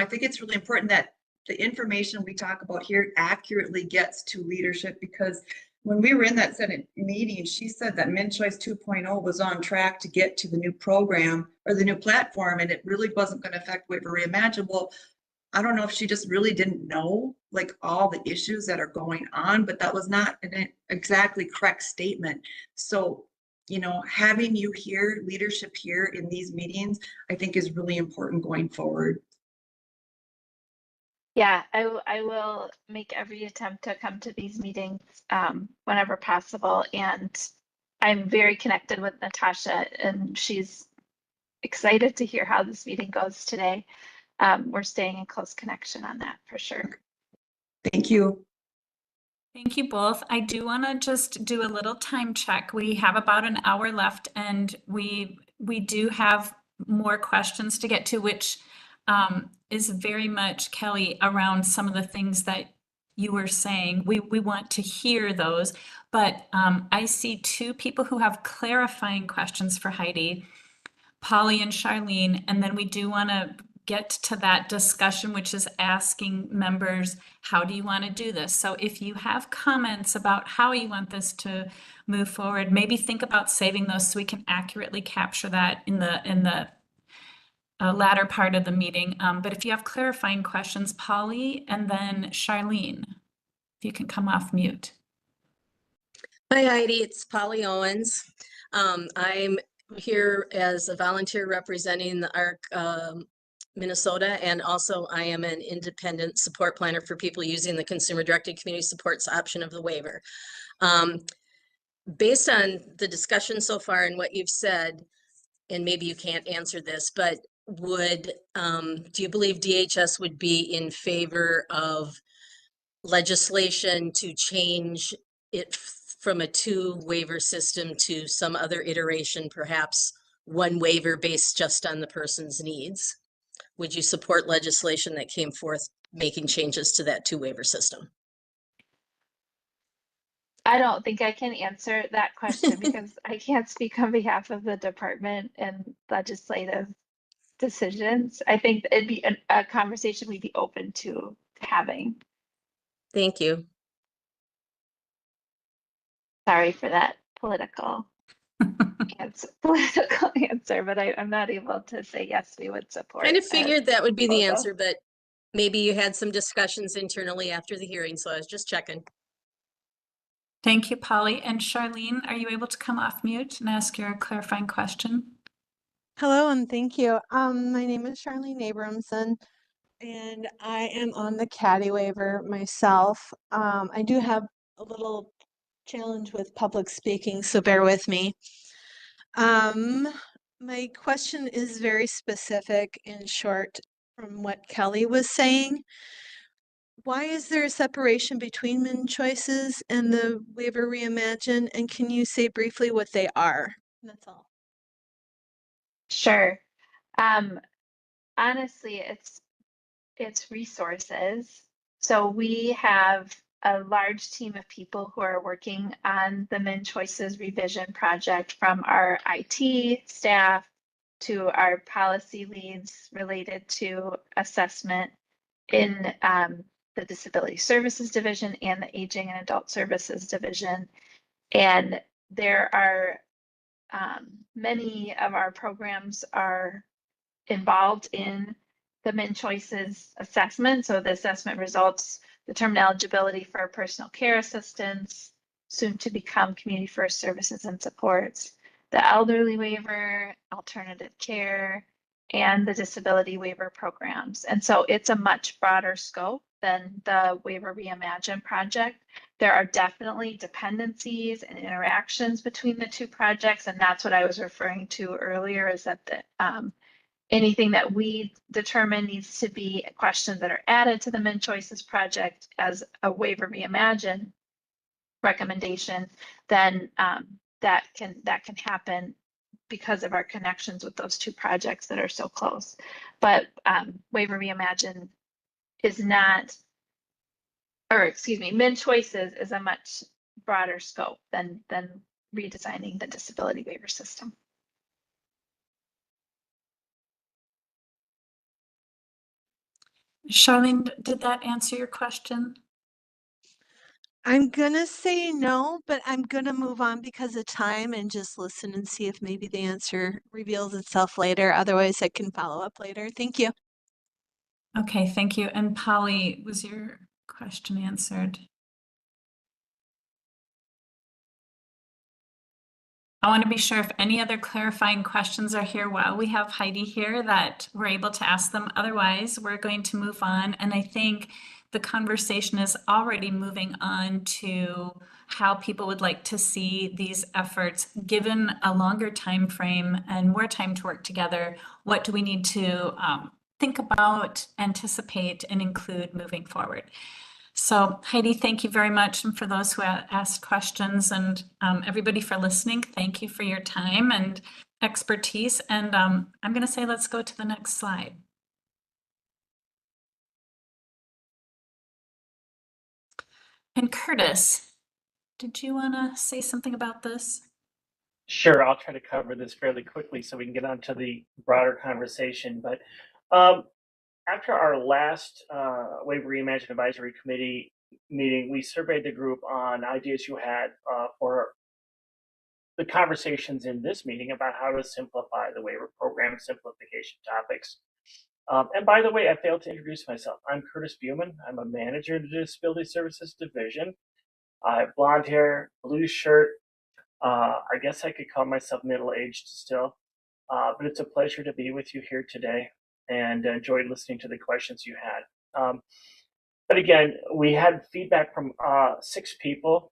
think it's really important that the information we talk about here accurately gets to leadership, because when we were in that Senate meeting, she said that MinChoice 2.0 was on track to get to the new program or the new platform, and it really wasn't going to affect Waiver Reimagine. Well, I don't know if she just really didn't know like all the issues that are going on, but that was not an exactly correct statement. So, having you here, leadership here in these meetings, I think is really important going forward. Yeah, I will make every attempt to come to these meetings whenever possible. And I'm very connected with Natasha, and she's excited to hear how this meeting goes today. We're staying in close connection on that for sure. Thank you. Thank you both. I do want to just do a little time check. We have about an hour left, and we do have more questions to get to, which is very much, Kelly, around some of the things that you were saying. We want to hear those, but I see two people who have clarifying questions for Heidi, Polly and Charlene, and then we do want to get to that discussion, which is asking members, how do you want to do this? So if you have comments about how you want this to move forward, maybe think about saving those so we can accurately capture that in the latter part of the meeting. But if you have clarifying questions, Polly and then Charlene, if you can come off mute. Hi, Heidi. It's Polly Owens. I'm here as a volunteer representing the ARC Minnesota, and also I am an independent support planner for people using the consumer-directed community supports option of the waiver. Based on the discussion so far and what you've said, and maybe you can't answer this, but do you believe DHS would be in favor of legislation to change it from a 2-waiver system to some other iteration, perhaps 1 waiver based just on the person's needs? Would you support legislation that came forth making changes to that 2-waiver system? I don't think I can answer that question because I can't speak on behalf of the department and legislative decisions. I think it'd be a conversation we'd be open to having. Thank you. Sorry for that political answer, but I'm not able to say yes, we would support. Kind of figured that would be the proposal. answer, but maybe you had some discussions internally after the hearing, so I was just checking. Thank you, Polly. And Charlene, are you able to come off mute and ask your clarifying question? Hello and thank you. My name is Charlene Abramson and I am on the caddy waiver myself. I do have a little challenge with public speaking, so bear with me. My question is very specific and short from what Kelly was saying. Why is there a separation between min choices and the waiver reimagine? And can you say briefly what they are? That's all. Sure. Honestly, it's resources. So we have a large team of people who are working on the Min Choices revision project, from our IT staff to our policy leads related to assessment in the Disability Services Division and the Aging and Adult Services Division. And there are many of our programs are involved in the Min Choices assessment. So the assessment results determine eligibility for personal care assistance, soon to become community first services and supports, the elderly waiver, alternative care, and the disability waiver programs. And so it's a much broader scope than the Waiver Reimagine project. There are definitely dependencies and interactions between the two projects, and that's what I was referring to earlier, is that the anything that we determine needs to be questions that are added to the Min Choices project as a Waiver Reimagine recommendation, then that can happen because of our connections with those two projects that are so close. But Waiver Reimagine is not, or excuse me, Min Choices is a much broader scope than redesigning the disability waiver system. Charlene, did that answer your question? I'm gonna say no, but I'm gonna move on because of time and just listen and see if maybe the answer reveals itself later. Otherwise, I can follow up later. Thank you. Okay, thank you. And Polly, was your question answered? I want to be sure if any other clarifying questions are here while we have Heidi here, that we're able to ask them. Otherwise, we're going to move on. And I think the conversation is already moving on to how people would like to see these efforts, given a longer time frame and more time to work together. What do we need to think about, anticipate, and include moving forward? So Heidi, thank you very much. And for those who asked questions, and everybody for listening, thank you for your time and expertise. And I'm going to say, let's go to the next slide. And Curtis, did you want to say something about this? Sure, I'll try to cover this fairly quickly so we can get on to the broader conversation. But after our last Waiver Reimagine Advisory Committee meeting, we surveyed the group on ideas you had for the conversations in this meeting about how to simplify the waiver program, simplification topics. And by the way, I failed to introduce myself. I'm Curtis Buman. I'm a manager in the Disability Services Division. I have blonde hair, blue shirt. I guess I could call myself middle-aged still, but it's a pleasure to be with you here today and enjoyed listening to the questions you had. But again, we had feedback from 6 people.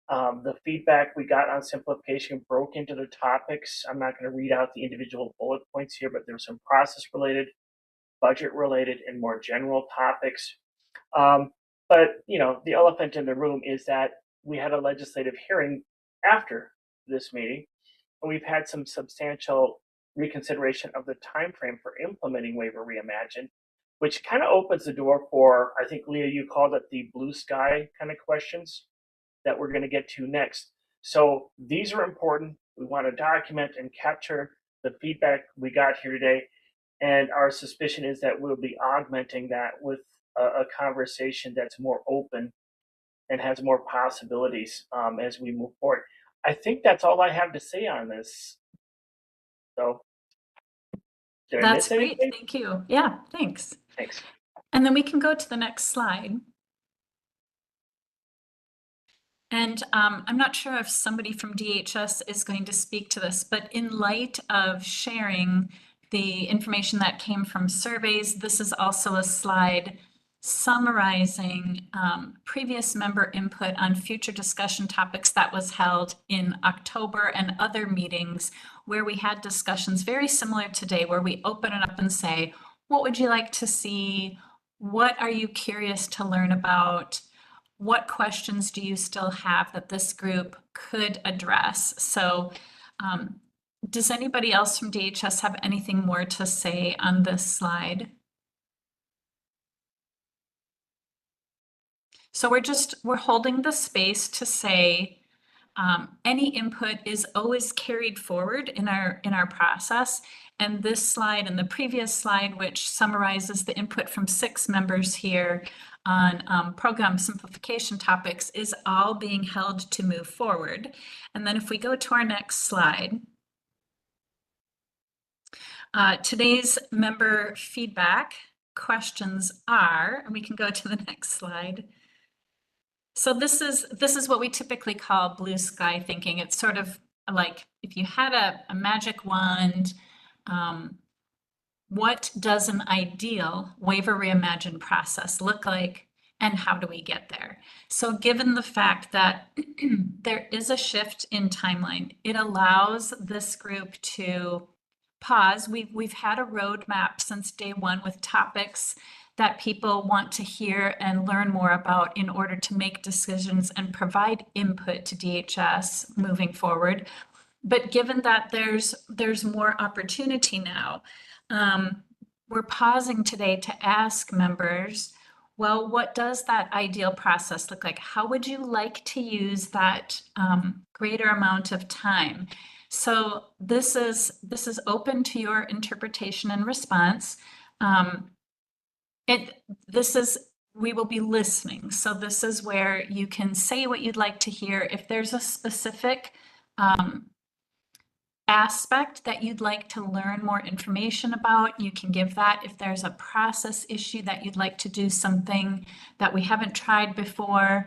The feedback we got on simplification broke into the topics. I'm not going to read out the individual bullet points here, but there's some process-related, budget-related, and more general topics. But you know, the elephant in the room is that we had a legislative hearing after this meeting, and we've had some substantial reconsideration of the time frame for implementing Waiver Reimagine, which kind of opens the door for, I think, Leah, you called it the blue sky kind of questions that we're going to get to next. So these are important. We want to document and capture the feedback we got here today. And our suspicion is that we'll be augmenting that with a conversation that's more open and has more possibilities as we move forward. I think that's all I have to say on this. So, did I miss That's great. anything? Thank you. Yeah, thanks. Thanks. And then we can go to the next slide. And I'm not sure if somebody from DHS is going to speak to this, but in light of sharing the information that came from surveys, this is also a slide summarizing previous member input on future discussion topics that was held in October and other meetings where we had discussions very similar today, where we open it up and say, what would you like to see? What are you curious to learn about? What questions do you still have that this group could address? So does anybody else from DHS have anything more to say on this slide? So we're holding the space to say any input is always carried forward in our process. And this slide and the previous slide, which summarizes the input from 6 members here on program simplification topics, is all being held to move forward. And then if we go to our next slide, today's member feedback questions are, and we can go to the next slide. So this is what we typically call blue sky thinking. It's sort of like if you had a magic wand, what does an ideal Waiver Reimagine process look like, and how do we get there? So given the fact that there is a shift in timeline, it allows this group to pause. We've had a roadmap since day one with topics that people want to hear and learn more about in order to make decisions and provide input to DHS moving forward. But given that there's more opportunity now, we're pausing today to ask members, well, what does that ideal process look like? How would you like to use that greater amount of time? So this is open to your interpretation and response. We will be listening. So this is where you can say what you'd like to hear. If there's a specific aspect that you'd like to learn more information about, you can give that. If there's a process issue that you'd like to do something that we haven't tried before,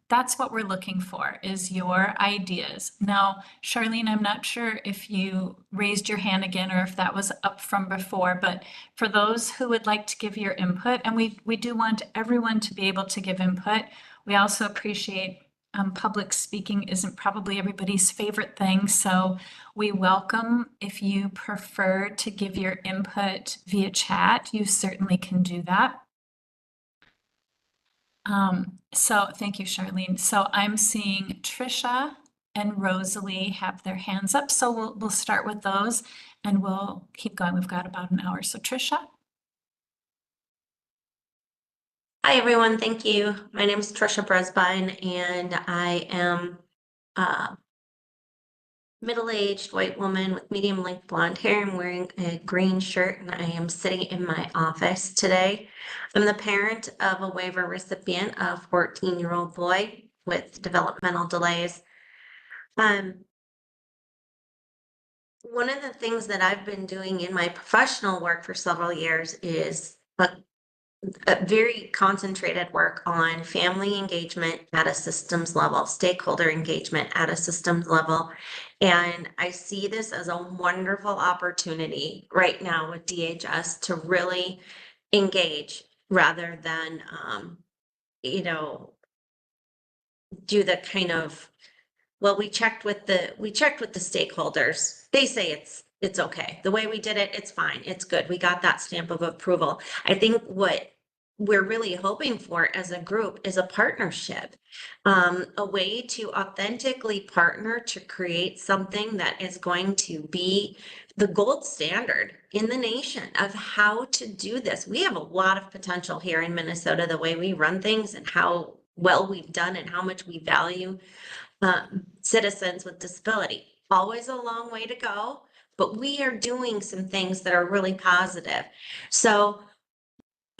that's what we're looking for, is your ideas. Now, Charlene, I'm not sure if you raised your hand again or if that was up from before, but for those who would like to give your input, and we do want everyone to be able to give input, we also appreciate public speaking isn't probably everybody's favorite thing, so we welcome if you prefer to give your input via chat, you certainly can do that. So thank you, Charlene. So I'm seeing Trisha and Rosalie have their hands up, so we'll start with those and we'll keep going. We've got about an hour. So Trisha. Hi, everyone. Thank you. My name is Trisha Bresbine, and I am a middle-aged white woman with medium length blonde hair. I'm wearing a green shirt, and I am sitting in my office today. I'm the parent of a waiver recipient, a 14-year-old boy with developmental delays. One of the things that I've been doing in my professional work for several years is a very concentrated work on family engagement at a systems level, stakeholder engagement at a systems level. And I see this as a wonderful opportunity right now with DHS to really engage rather than, do the kind of, well, we checked with the stakeholders. They say it's okay. The way we did it, it's fine. It's good. We got that stamp of approval. I think what we're really hoping for as a group is a partnership, a way to authentically partner to create something that is going to be the gold standard in the nation of how to do this. We have a lot of potential here in Minnesota, the way we run things and how well we've done and how much we value citizens with disability. Always a long way to go, but we are doing some things that are really positive. So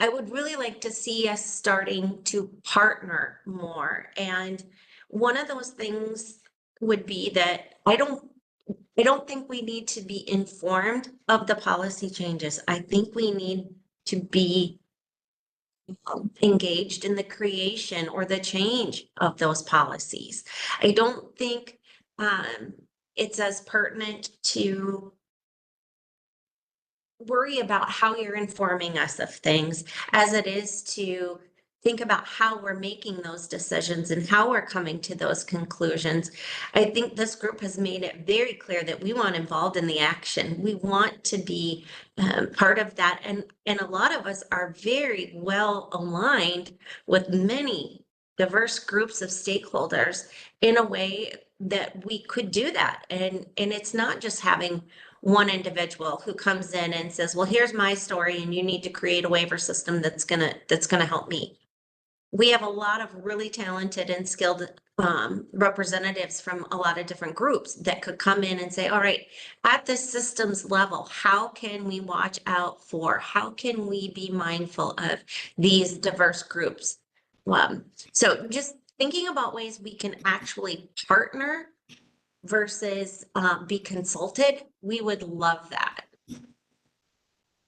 I would really like to see us starting to partner more. And one of those things would be that I don't think we need to be informed of the policy changes. I think we need to be engaged in the creation or the change of those policies. I don't think it's as pertinent to worry about how you're informing us of things as it is to think about how we're making those decisions and how we're coming to those conclusions. I think this group has made it very clear that we want involved in the action. We want to be part of that. And a lot of us are very well aligned with many diverse groups of stakeholders in a way that we could do that. And it's not just having one individual who comes in and says, well, here's my story and you need to create a waiver system that's gonna help me. We have a lot of really talented and skilled representatives from a lot of different groups that could come in and say, all right, at the systems level, how can we watch out for, how can we be mindful of these diverse groups? So just thinking about ways we can actually partner versus be consulted, we would love that.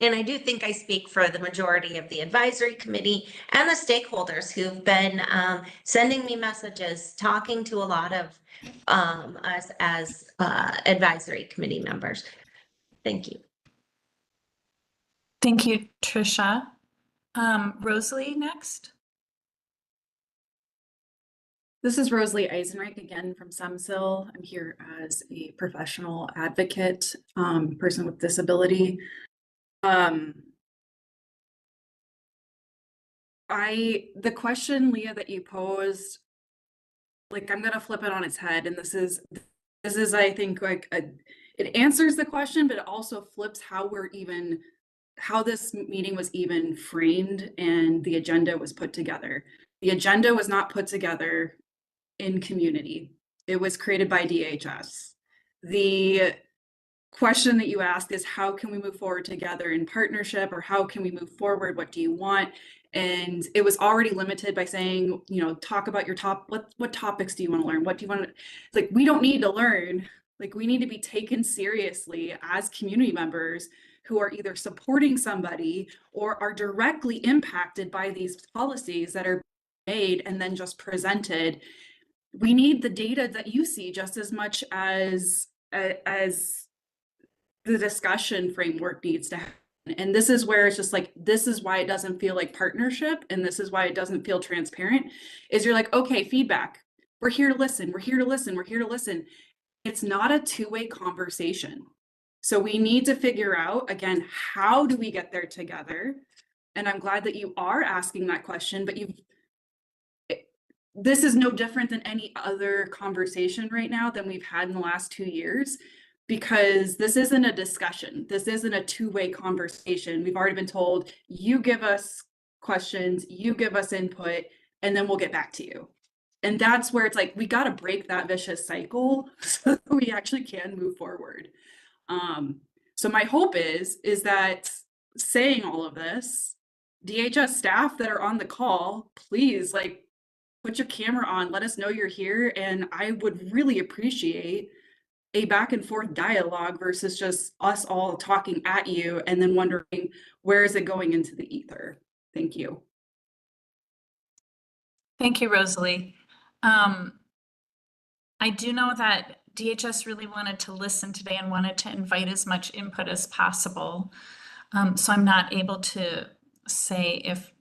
And I do think I speak for the majority of the advisory committee and the stakeholders who've been sending me messages, talking to a lot of us as advisory committee members. Thank you. Thank you, Tricia. Rosalie next. This is Rosalie Eisenreich again from SEMSIL. I'm here as a professional advocate, person with disability. The question, Leah, that you posed, like, I'm gonna flip it on its head, and this is I think like it answers the question, but it also flips how this meeting was even framed and the agenda was put together. The agenda was not put together in community. It was created by DHS. The question that you ask is, how can we move forward together in partnership, or how can we move forward? What do you want? And it was already limited by saying, you know, talk about your what topics do you want to learn? What do you want to, like, we don't need to learn, like, we need to be taken seriously as community members who are either supporting somebody or are directly impacted by these policies that are made and then just presented. We need the data that you see just as much as the discussion framework needs to happen. And this is where it's just like, this is why it doesn't feel like partnership. And this is why it doesn't feel transparent, is you're like, okay, feedback. We're here to listen. We're here to listen. We're here to listen. It's not a two-way conversation. So we need to figure out, again, how do we get there together? And I'm glad that you are asking that question, but this is no different than any other conversation right now than we've had in the last 2 years, because this isn't a discussion. This isn't a two-way conversation. We've already been told, you give us questions, you give us input, and then we'll get back to you. And that's where it's like, we got to break that vicious cycle so that we actually can move forward. So my hope is that, saying all of this, DHS staff that are on the call, please, like, put your camera on, let us know you're here. And I would really appreciate a back and forth dialogue versus just us all talking at you and then wondering, where is it going into the ether? Thank you. Thank you, Rosalie. I do know that DHS really wanted to listen today and wanted to invite as much input as possible. So I'm not able to say if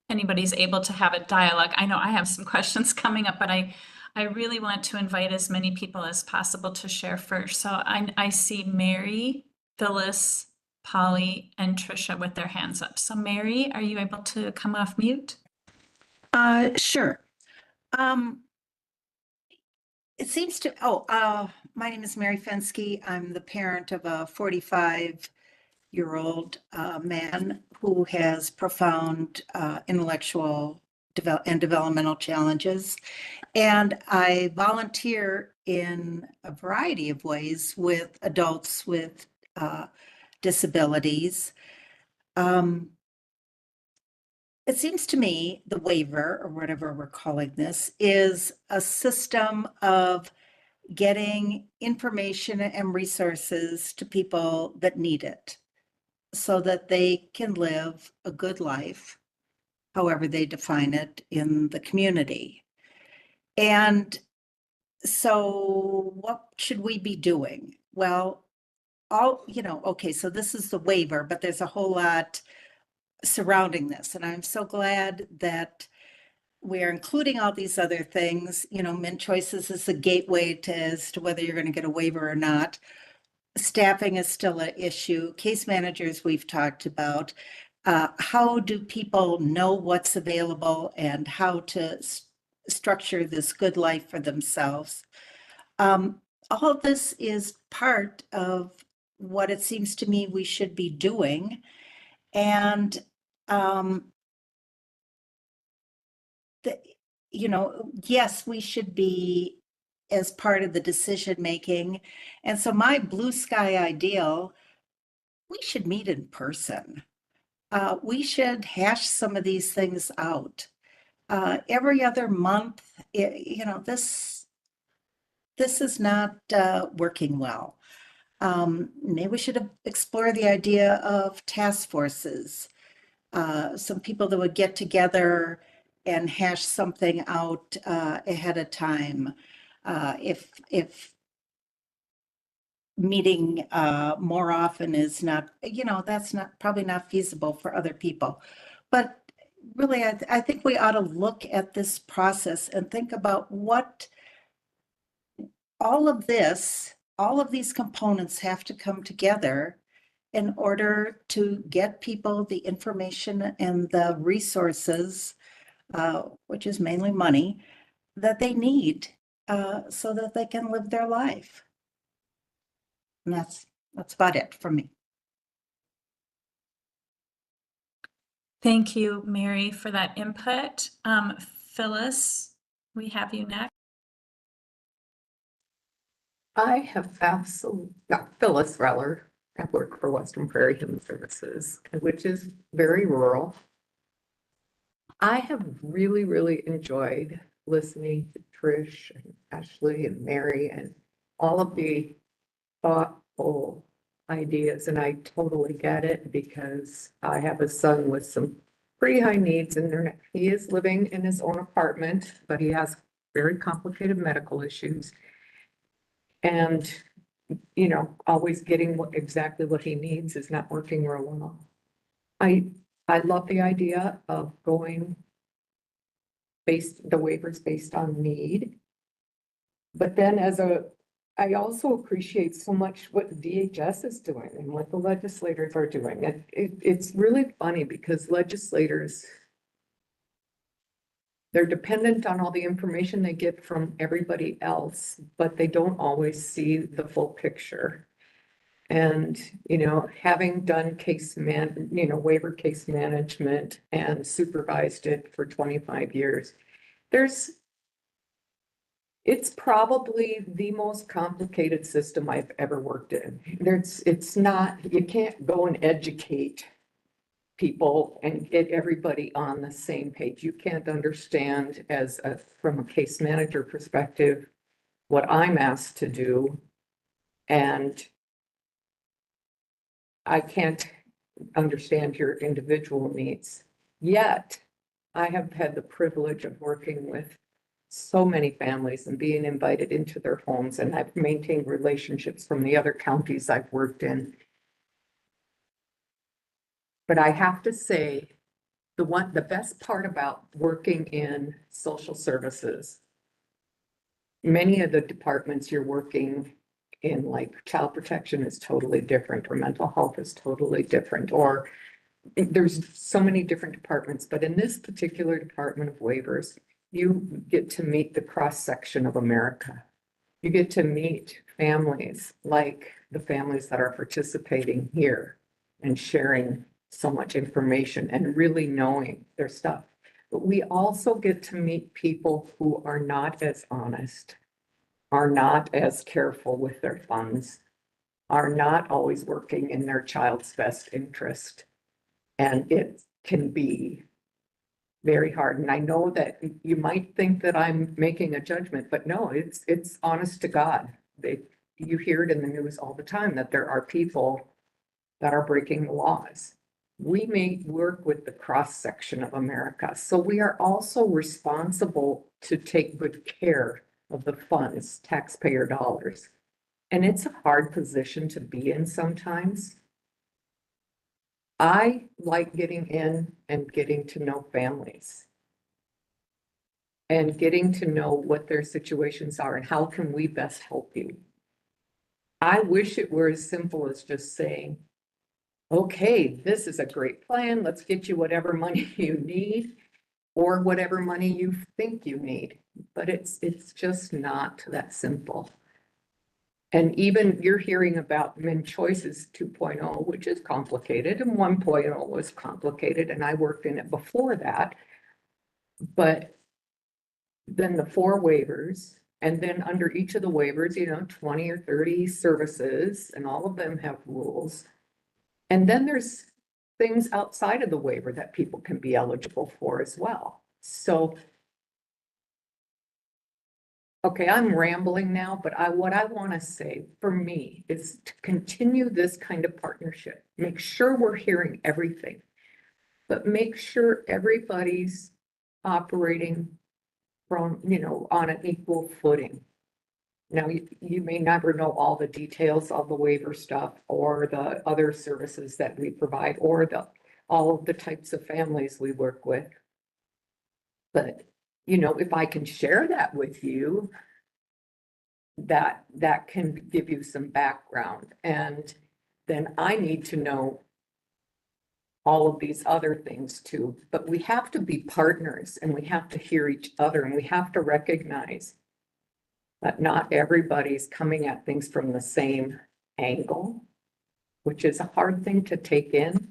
anybody's able to have a dialogue. I know I have some questions coming up, but I really want to invite as many people as possible to share first. So I see Mary, Phyllis, Polly, and Tricia with their hands up. So Mary, are you able to come off mute? Sure. It seems to, my name is Mary Fensky. I'm the parent of a 45-year-old man who has profound intellectual and developmental challenges. And I volunteer in a variety of ways with adults with disabilities. It seems to me the waiver, or whatever we're calling this, is a system of getting information and resources to people that need it so that they can live a good life however they define it in the community. And so what should we be doing? Well, okay, so this is the waiver, but there's a whole lot surrounding this. And I'm so glad that we're including all these other things. Mint choices is the gateway as to whether you're going to get a waiver or not. Staffing is still an issue. Case managers we've talked about. How do people know what's available and how to structure this good life for themselves? All of this is part of what it seems to me we should be doing. And, yes, we should be as part of the decision making. And so my blue sky ideal, we should meet in person. We should hash some of these things out. Every other month, this is not working well. Maybe we should explore the idea of task forces. Some people that would get together and hash something out ahead of time. If meeting more often is not, that's probably not feasible for other people. But really, I think we ought to look at this process and think about what all of these components have to come together in order to get people the information and the resources, which is mainly money, that they need so that they can live their life. And that's about it for me. Thank you, Mary, for that input. Phyllis, we have you next. I have Phyllis Reller. I work for Western Prairie Human Services, which is very rural. I have really, really enjoyed listening to Trish and Ashley and Mary and all of the thoughtful ideas. And I totally get it because I have a son with some pretty high needs and he is living in his own apartment, but he has very complicated medical issues. And, always getting exactly what he needs is not working real well. I love the idea of going the waivers based on need. But then I also appreciate so much what the DHS is doing and what the legislators are doing. It's really funny because legislators, they're dependent on all the information they get from everybody else, but they don't always see the full picture. And, having done waiver case management and supervised it for 25 years, it's probably the most complicated system I've ever worked in. You can't go and educate people and get everybody on the same page. You can't understand from a case manager perspective, what I'm asked to do. And I can't understand your individual needs. Yet, I have had the privilege of working with so many families and being invited into their homes, and I've maintained relationships from the other counties I've worked in. But I have to say, the best part about working in social services, many of the departments you're working in, like child protection is totally different, or mental health is totally different, or there's so many different departments, but in this particular department of waivers, you get to meet the cross section of America. You get to meet families like the families that are participating here and sharing so much information and really knowing their stuff. But we also get to meet people who are not as honest, are not as careful with their funds, are not always working in their child's best interest. And it can be very hard. And I know that you might think that I'm making a judgment, but no, it's honest to God. You hear it in the news all the time that there are people that are breaking the laws. we may work with the cross-section of America. So we are also responsible to take good care of the funds, taxpayer dollars. And it's a hard position to be in sometimes. I like getting in and getting to know families and getting to know what their situations are and how can we best help you. I wish it were as simple as just saying, okay, this is a great plan. Let's get you whatever money you need or whatever money you think you need. But it's just not that simple. And even you're hearing about MinChoices 2.0, which is complicated, and 1.0 was complicated, and I worked in it before that. But then the 4 waivers, and then under each of the waivers, 20 or 30 services, and all of them have rules. And then there's things outside of the waiver that people can be eligible for as well. So, okay, I'm rambling now, but what I want to say for me is to continue this kind of partnership. Make sure we're hearing everything, but make sure everybody's operating from, on an equal footing. Now, you may never know all the details of the waiver stuff or the other services that we provide or all of the types of families we work with. But, if I can share that with you, that can give you some background. And then I need to know all of these other things too. But we have to be partners and we have to hear each other and we have to recognize that not everybody's coming at things from the same angle, which is a hard thing to take in.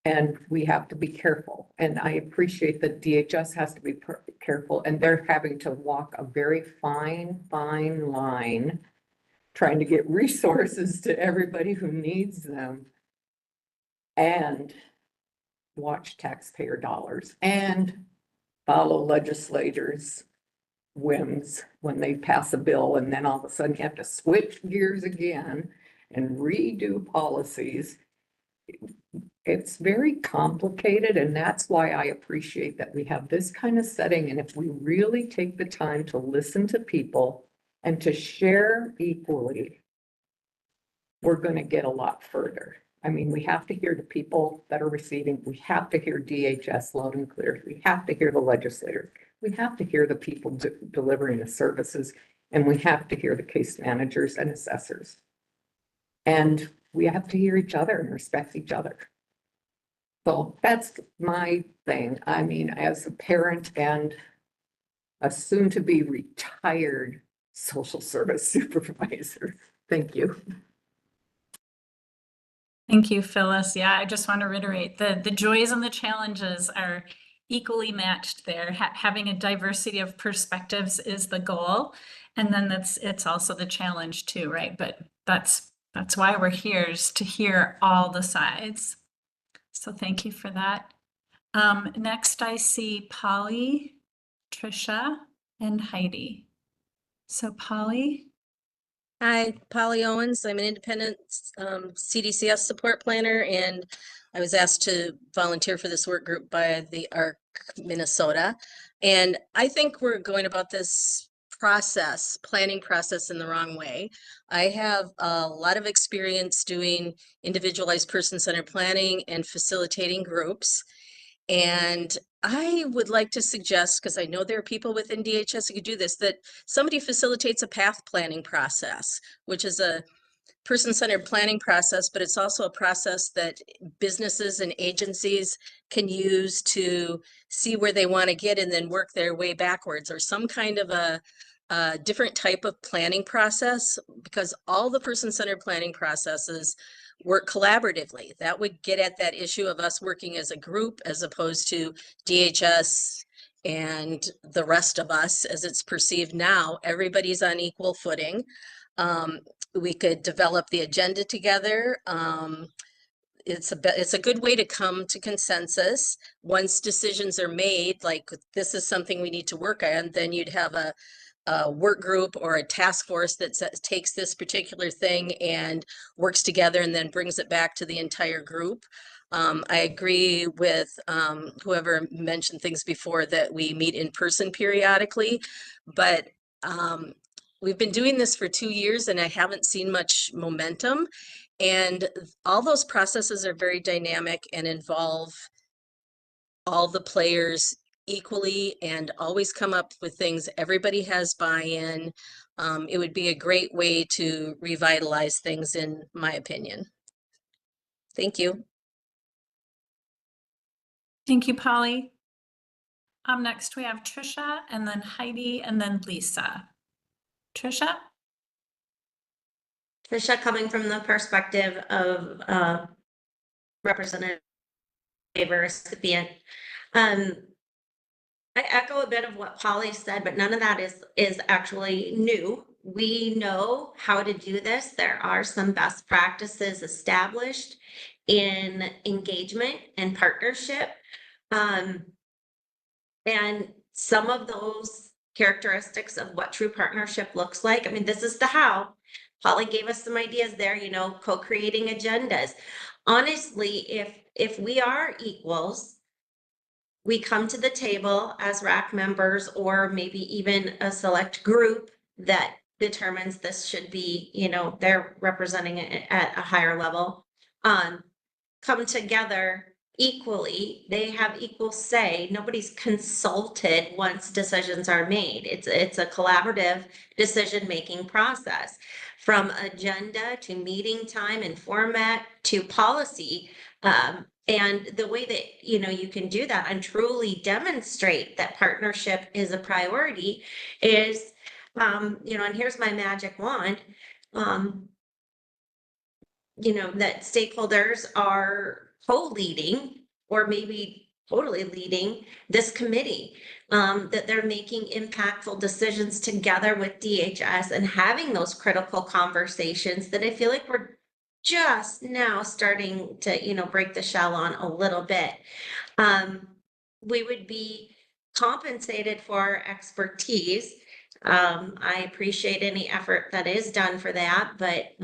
And we have to be careful. And I appreciate that DHS has to be careful, and they're having to walk a very fine line, trying to get resources to everybody who needs them and watch taxpayer dollars and follow legislators' whims when they pass a bill, and then all of a sudden you have to switch gears again and redo policies. It's very complicated, and that's why I appreciate that we have this kind of setting. And if we really take the time to listen to people and to share equally, we're going to get a lot further. I mean, we have to hear the people that are receiving, we have to hear DHS loud and clear, we have to hear the legislators, we have to hear the people delivering the services, and we have to hear the case managers and assessors. And we have to hear each other and respect each other. So that's my thing. I mean, as a parent and a soon-to-be retired social service supervisor, thank you. Thank you, Phyllis. Yeah, I just want to reiterate the joys and the challenges are equally matched there. Having a diversity of perspectives is the goal. And then it's also the challenge too, right? But that's why we're here, is to hear all the sides. So thank you for that. Next I see Polly, Trisha, and Heidi. So Polly. Hi, Polly Owens. I'm an independent CDCS support planner, and I was asked to volunteer for this work group by the ARC Minnesota. And I think we're going about this planning process in the wrong way. I have a lot of experience doing individualized person-centered planning and facilitating groups. And I would like to suggest, because I know there are people within DHS who could do this, that somebody facilitates a path planning process, which is a person-centered planning process, but it's also a process that businesses and agencies can use to see where they want to get and then work their way backwards, or some kind of a different type of planning process, because all the person-centered planning processes work collaboratively. That would get at that issue of us working as a group as opposed to DHS and the rest of us as it's perceived now. Everybody's on equal footing. We could develop the agenda together. It's a good way to come to consensus. Once decisions are made, like this is something we need to work on, then you'd have a work group or a task force that takes this particular thing and works together and then brings it back to the entire group. I agree with whoever mentioned things before that we meet in person periodically, but we've been doing this for 2 years and I haven't seen much momentum. And all those processes are very dynamic and involve all the players equally and always come up with things. Everybody has buy-in. It would be a great way to revitalize things, in my opinion. Thank you. Thank you, Polly. Next we have Trisha and then Heidi and then Lisa. Trisha? Trisha, coming from the perspective of representative recipient, I echo a bit of what Polly said, but none of that is actually new. We know how to do this. There are some best practices established in engagement and partnership. And some of those characteristics of what true partnership looks like. I mean, this is the how. Polly gave us some ideas there, you know, co-creating agendas. Honestly, if we are equals, we come to the table as RAC members, or maybe even a select group that determines this should be, you know, they're representing it at a higher level, come together equally. They have equal say. Nobody's consulted once decisions are made. It's a collaborative decision-making process, from agenda to meeting time and format to policy. And the way that, you know, you can do that and truly demonstrate that partnership is a priority is, you know, and here's my magic wand, you know, that stakeholders are co-leading or maybe totally leading this committee, that they're making impactful decisions together with DHS and having those critical conversations that I feel like we're just now starting to, you know, break the shell on a little bit. We would be compensated for our expertise. I appreciate any effort that is done for that, but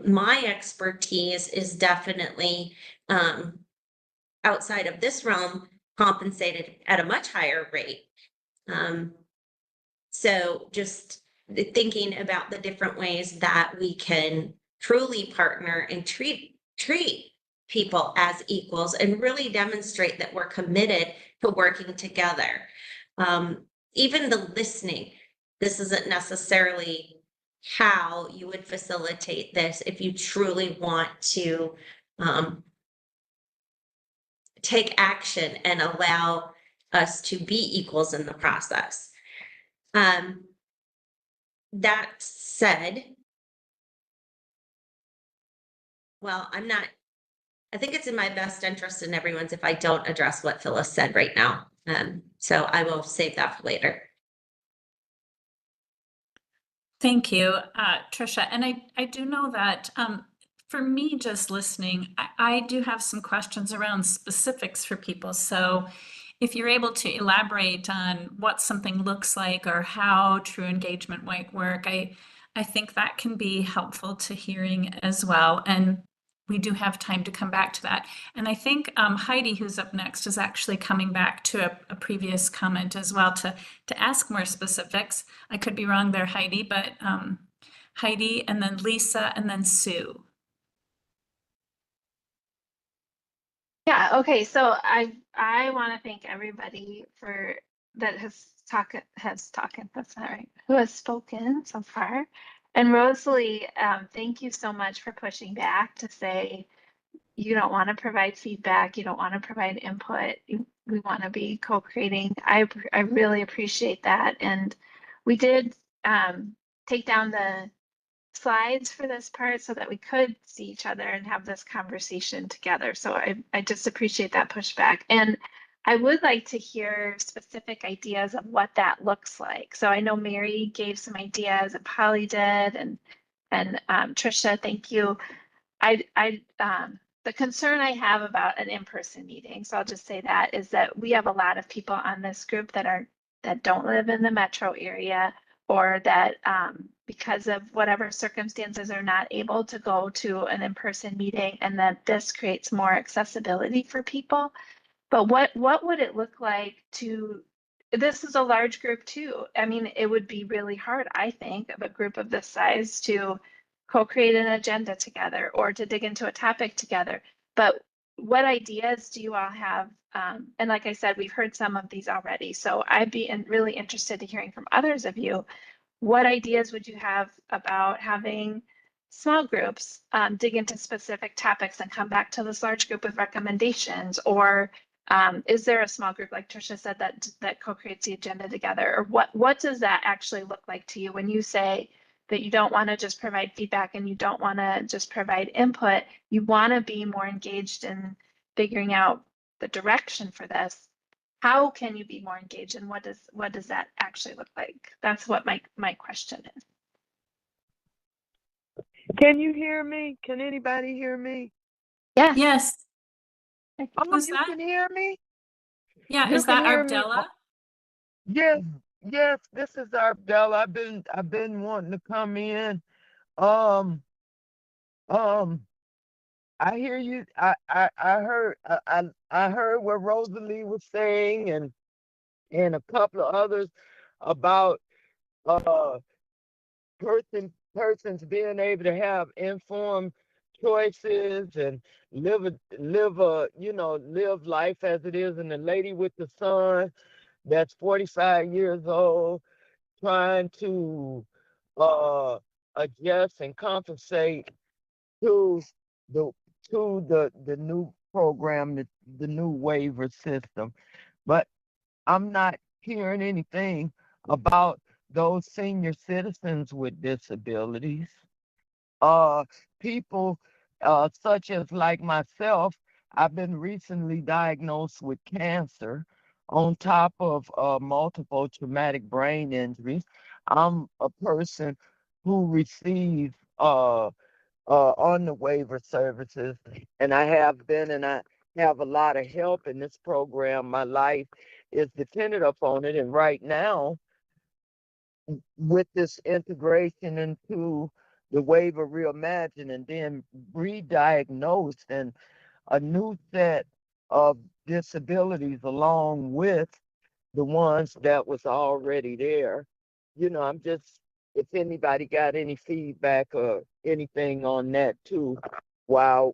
my expertise is definitely outside of this realm, compensated at a much higher rate. So just thinking about the different ways that we can truly partner and treat people as equals and really demonstrate that we're committed to working together. Even the listening, this isn't necessarily how you would facilitate this if you truly want to take action and allow us to be equals in the process. That said, well, I think it's in my best interest and everyone's if I don't address what Phyllis said right now. So I will save that for later. Thank you, Trisha. And I do know that for me, just listening, I do have some questions around specifics for people. So if you're able to elaborate on what something looks like or how true engagement might work, I think that can be helpful to hearing as well. And we do have time to come back to that. And I think Heidi, who's up next, is actually coming back to a previous comment as well to ask more specifics. I could be wrong there, Heidi, but Heidi and then Lisa and then Sue. Yeah, okay, so I want to thank everybody for that has that's not right, who has spoken so far. And Rosalie, thank you so much for pushing back to say you don't want to provide feedback, you don't want to provide input, we want to be co-creating. I really appreciate that. And we did take down the slides for this part so that we could see each other and have this conversation together. So I just appreciate that pushback. And I would like to hear specific ideas of what that looks like. So I know Mary gave some ideas and Polly did, and Trisha, thank you. The concern I have about an in-person meeting, so I'll just say that, is that we have a lot of people on this group that don't live in the metro area or that because of whatever circumstances are not able to go to an in-person meeting, and that this creates more accessibility for people. But what would it look like to, this is a large group too. I mean, it would be really hard, I think, of a group of this size to co-create an agenda together or to dig into a topic together. But what ideas do you all have? And like I said, we've heard some of these already. So I'd be really interested in hearing from others of you. What ideas would you have about having small groups dig into specific topics and come back to this large group with recommendations? Or is there a small group, like Tricia said, that co-creates the agenda together? Or what does that actually look like to you when you say that you don't want to just provide feedback and you don't want to just provide input, you want to be more engaged in figuring out the direction for this? How can you be more engaged, and what does that actually look like? That's what my question is. Can you hear me? Can anybody hear me? Yes. Yes. Oh, Who's you that? can hear me? Yeah, You is can that hear me? Ardella? Yes, yes, this is Arbella. I've been wanting to come in. Um, um, I hear you. I heard what Rosalie was saying and a couple of others about uh persons being able to have informed choices and live life as it is. And the lady with the son that's 45 years old trying to uh adjust and compensate to the the new program, the new waiver system. But I'm not hearing anything about those senior citizens with disabilities. People such as like myself, I've been recently diagnosed with cancer on top of multiple traumatic brain injuries. I'm a person who receives on the waiver services, and I have been, and I have a lot of help in this program. My life is dependent upon it, and right now, with this integration into the Waiver Reimagine and then re-diagnosed and a new set of disabilities along with the ones that was already there. I'm just, if anybody got any feedback or anything on that too, while,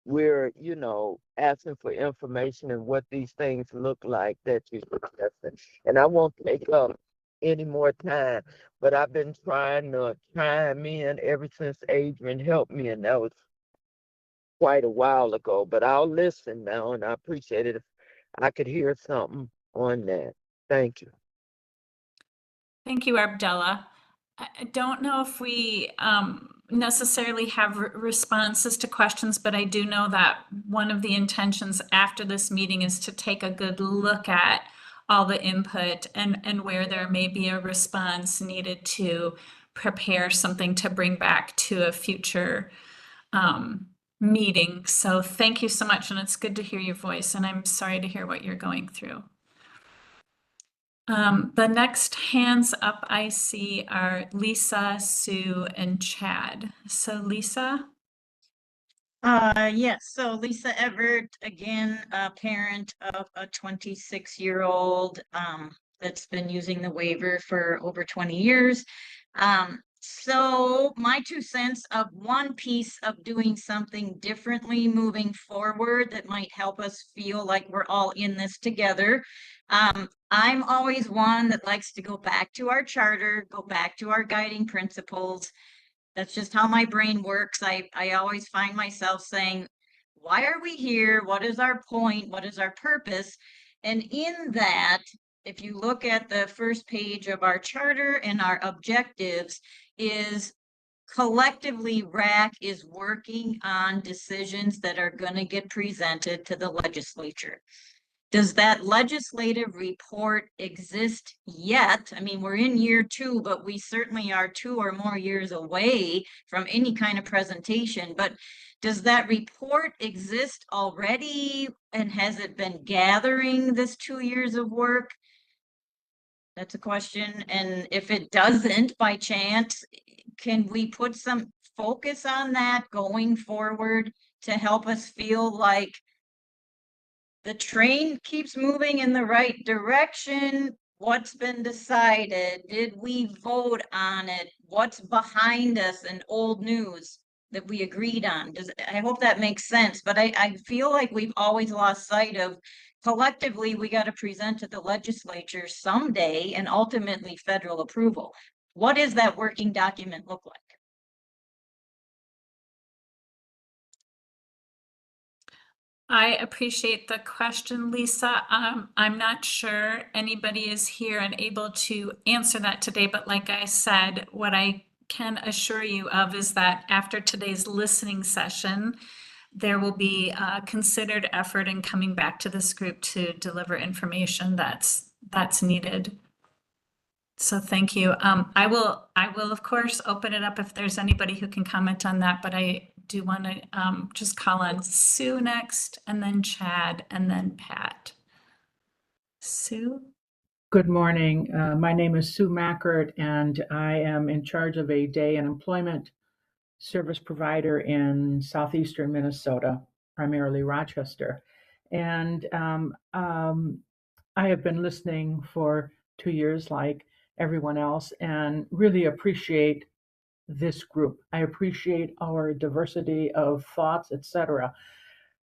we're asking for information and what these things look like that you're suggesting. And I won't take up any more time, but I've been trying to chime in ever since Adrian helped me, and that was quite a while ago. But I'll listen now, and I appreciate it if I could hear something on that. Thank you. Thank you, Ardella. I don't know if we necessarily have responses to questions, but I do know that one of the intentions after this meeting is to take a good look at all the input and where there may be a response needed to prepare something to bring back to a future meeting. So thank you so much, and it's good to hear your voice, and I'm sorry to hear what you're going through. The next hands up I see are Lisa, Sue, and Chad. So Lisa? Yes, so Lisa Everett, again, a parent of a 26-year-old that's been using the waiver for over 20 years. So my 2 cents of one piece of doing something differently moving forward that might help us feel like we're all in this together. I'm always one that likes to go back to our charter, go back to our guiding principles. That's just how my brain works. I always find myself saying, why are we here? What is our point? What is our purpose? And in that, if you look at the first page of our charter and our objectives, is collectively RAC is working on decisions that are going to get presented to the legislature. Does that legislative report exist yet? I mean, we're in year 2, but we certainly are 2 or more years away from any kind of presentation. But does that report exist already? And has it been gathering this 2 years of work? That's a question. And if it doesn't by chance, can we put some focus on that going forward to help us feel like the train keeps moving in the right direction? What's been decided? Did we vote on it? What's behind us and old news that we agreed on? I hope that makes sense, but I feel like we've always lost sight of collectively, we got to present to the legislature someday and ultimately federal approval. What does that working document look like? I appreciate the question, Lisa. I'm not sure anybody is here and able to answer that today, but like I said, what I can assure you of is that after today's listening session, there will be a considered effort in coming back to this group to deliver information that's needed. So thank you. I will of course open it up if there's anybody who can comment on that, but I do want to just call on Sue next, and then Chad, and then Pat. Sue? Good morning. My name is Sue Mackert, and I am in charge of a day and employment service provider in southeastern Minnesota, primarily Rochester. And I have been listening for 2 years, like everyone else, and really appreciate this group. I appreciate our diversity of thoughts, etc.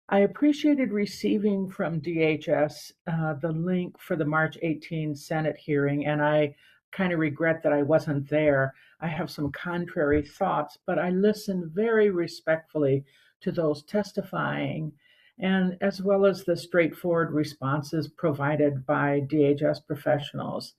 I appreciated receiving from DHS the link for the March 18 Senate hearing, and I kind of regret that I wasn't there. I have some contrary thoughts, but I listened very respectfully to those testifying, and as well as the straightforward responses provided by DHS professionals.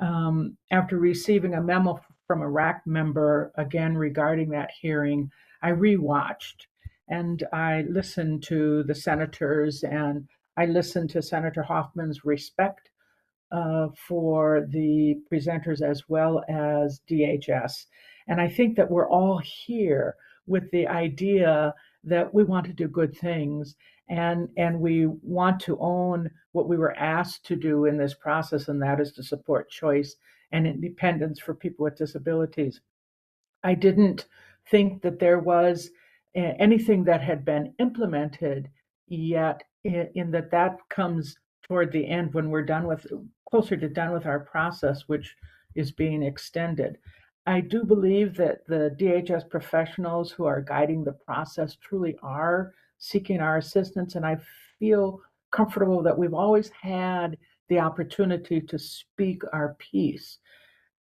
After receiving a memo from a RAC member again regarding that hearing, I rewatched and I listened to the senators, and I listened to Senator Hoffman's respect for the presenters as well as DHS. And I think that we're all here with the idea that we want to do good things, and we want to own what we were asked to do in this process, and that is to support choice and independence for people with disabilities. I didn't think that there was anything that had been implemented yet, in that comes toward the end when we're closer to done with our process, which is being extended. I do believe that the DHS professionals who are guiding the process truly are seeking our assistance, and I feel comfortable that we've always had the opportunity to speak our piece.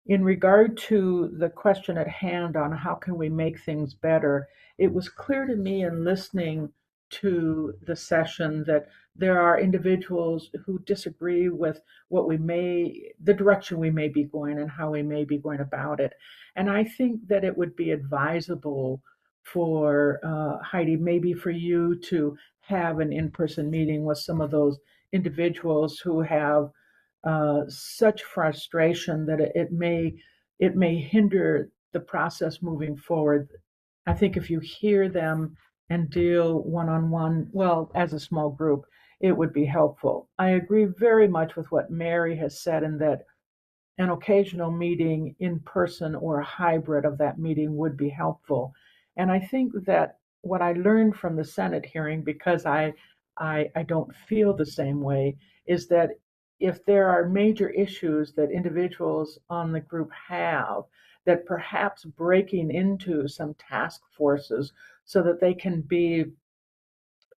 In regard to the question at hand on how can we make things better, it was clear to me in listening to the session that there are individuals who disagree with the direction we may be going and how we may be going about it. And I think that it would be advisable for Heidi, maybe for you to have an in-person meeting with some of those individuals who have such frustration that it may hinder the process moving forward. I think if you hear them and deal one-on-one, well, as a small group, it would be helpful. I agree very much with what Mary has said, in that an occasional meeting in person or a hybrid of that meeting would be helpful. And I think that what I learned from the Senate hearing, because I don't feel the same way, is that if there are major issues that individuals on the group have, that perhaps breaking into some task forces so that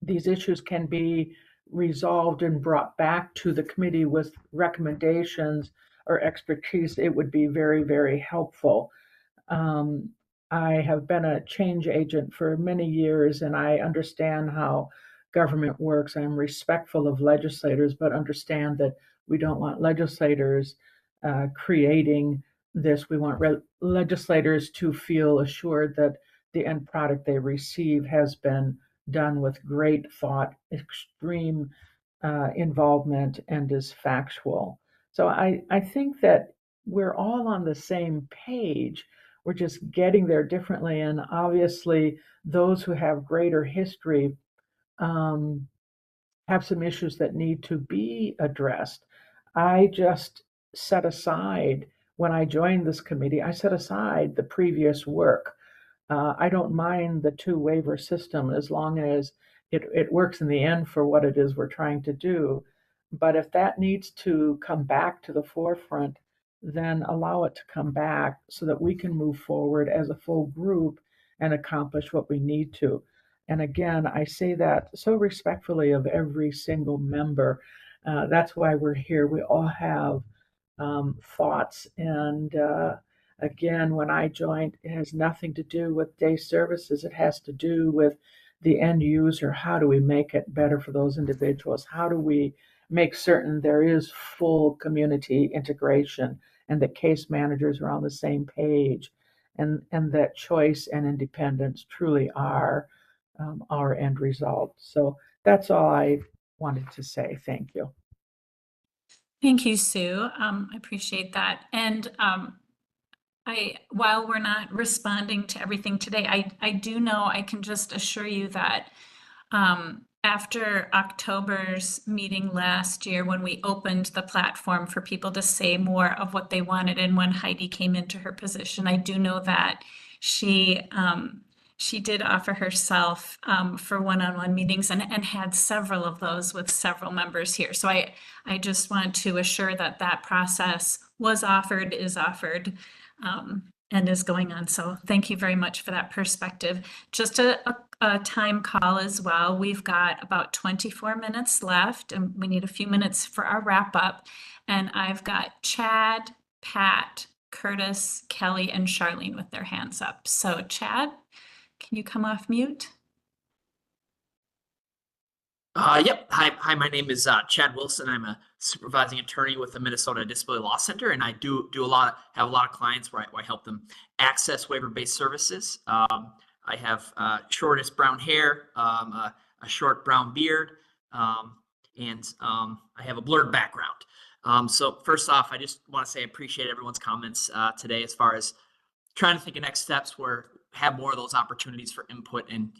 these issues can be resolved and brought back to the committee with recommendations or expertise, it would be very, very helpful. Um, I have been a change agent for many years, and I understand how government works. I'm respectful of legislators, but understand that we don't want legislators creating this. We want legislators to feel assured that the end product they receive has been done with great thought, extreme involvement, and is factual. So I think that we're all on the same page. We're just getting there differently. And obviously, those who have greater history have some issues that need to be addressed. I just set aside, when I joined this committee, I set aside the previous work. I don't mind the two waiver system as long as it works in the end for what it is we're trying to do. But if that needs to come back to the forefront, then allow it to come back so that we can move forward as a full group and accomplish what we need to. And again, I say that so respectfully of every single member. That's why we're here. We all have thoughts. And again, when I joined, it has nothing to do with day services. It has to do with the end user. How do we make it better for those individuals? How do we make certain there is full community integration and that case managers are on the same page, and that choice and independence truly are our end result. So that's all I wanted to say. Thank you. Thank you, Sue. I appreciate that. And while we're not responding to everything today, I do know, I can just assure you that after October's meeting last year, when we opened the platform for people to say more of what they wanted, and when Heidi came into her position, I do know that she did offer herself for one-on-one meetings and had several of those with several members here. So I just want to assure that that process was offered, is offered, and is going on. So thank you very much for that perspective. Just a time call as well. We've got about 24 minutes left, and we need a few minutes for our wrap up. And I've got Chad, Pat, Curtis, Kelly, and Charlene with their hands up. So Chad, can you come off mute? Yep. Hi, my name is Chad Wilson. I'm a supervising attorney with the Minnesota Disability Law Center, and I have a lot of clients where I help them access waiver-based services. I have shortest brown hair, a short brown beard, and I have a blurred background. So first off, I just want to say I appreciate everyone's comments today as far as trying to think of next steps where have more of those opportunities for input and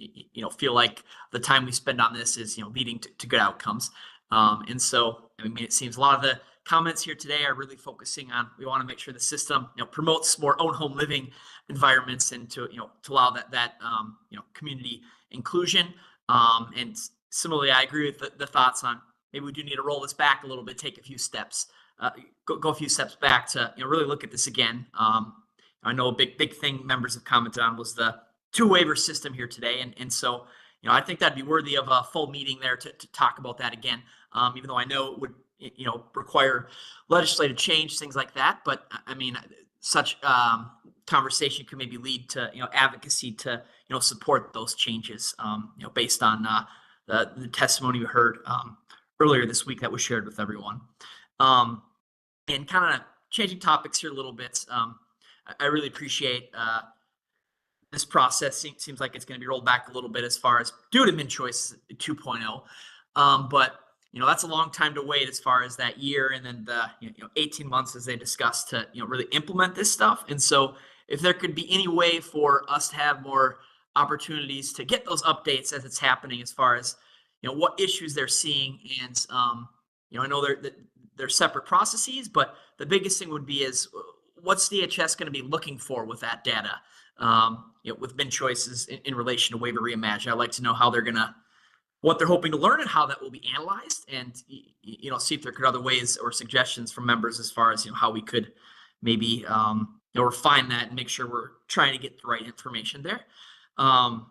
feel like the time we spend on this is leading to good outcomes. And so I mean, it seems a lot of the comments here today are really focusing on we want to make sure the system promotes more own home living environments and to allow that community inclusion. And similarly, I agree with the thoughts on maybe we do need to roll this back a little bit, take a few steps, go a few steps back to really look at this again. I know a big thing members have commented on was the two waiver system here today. And so, I think that'd be worthy of a full meeting there to talk about that again, even though I know it would, require legislative change, things like that. But I mean, such conversation could maybe lead to, advocacy to, support those changes, based on the testimony we heard earlier this week that was shared with everyone. And kind of changing topics here a little bit. I really appreciate this process. Seems like it's going to be rolled back a little bit as far as due to MnChoice 2.0. But that's a long time to wait as far as that year and then the 18 months as they discussed to really implement this stuff. And so if there could be any way for us to have more opportunities to get those updates as it's happening as far as what issues they're seeing. And I know they're separate processes, but the biggest thing would be is what's DHS going to be looking for with that data, with MnChoices in relation to Waiver Reimagine? I'd like to know how what they're hoping to learn and how that will be analyzed, and see if there could other ways or suggestions from members as far as how we could maybe refine that and make sure we're trying to get the right information there. And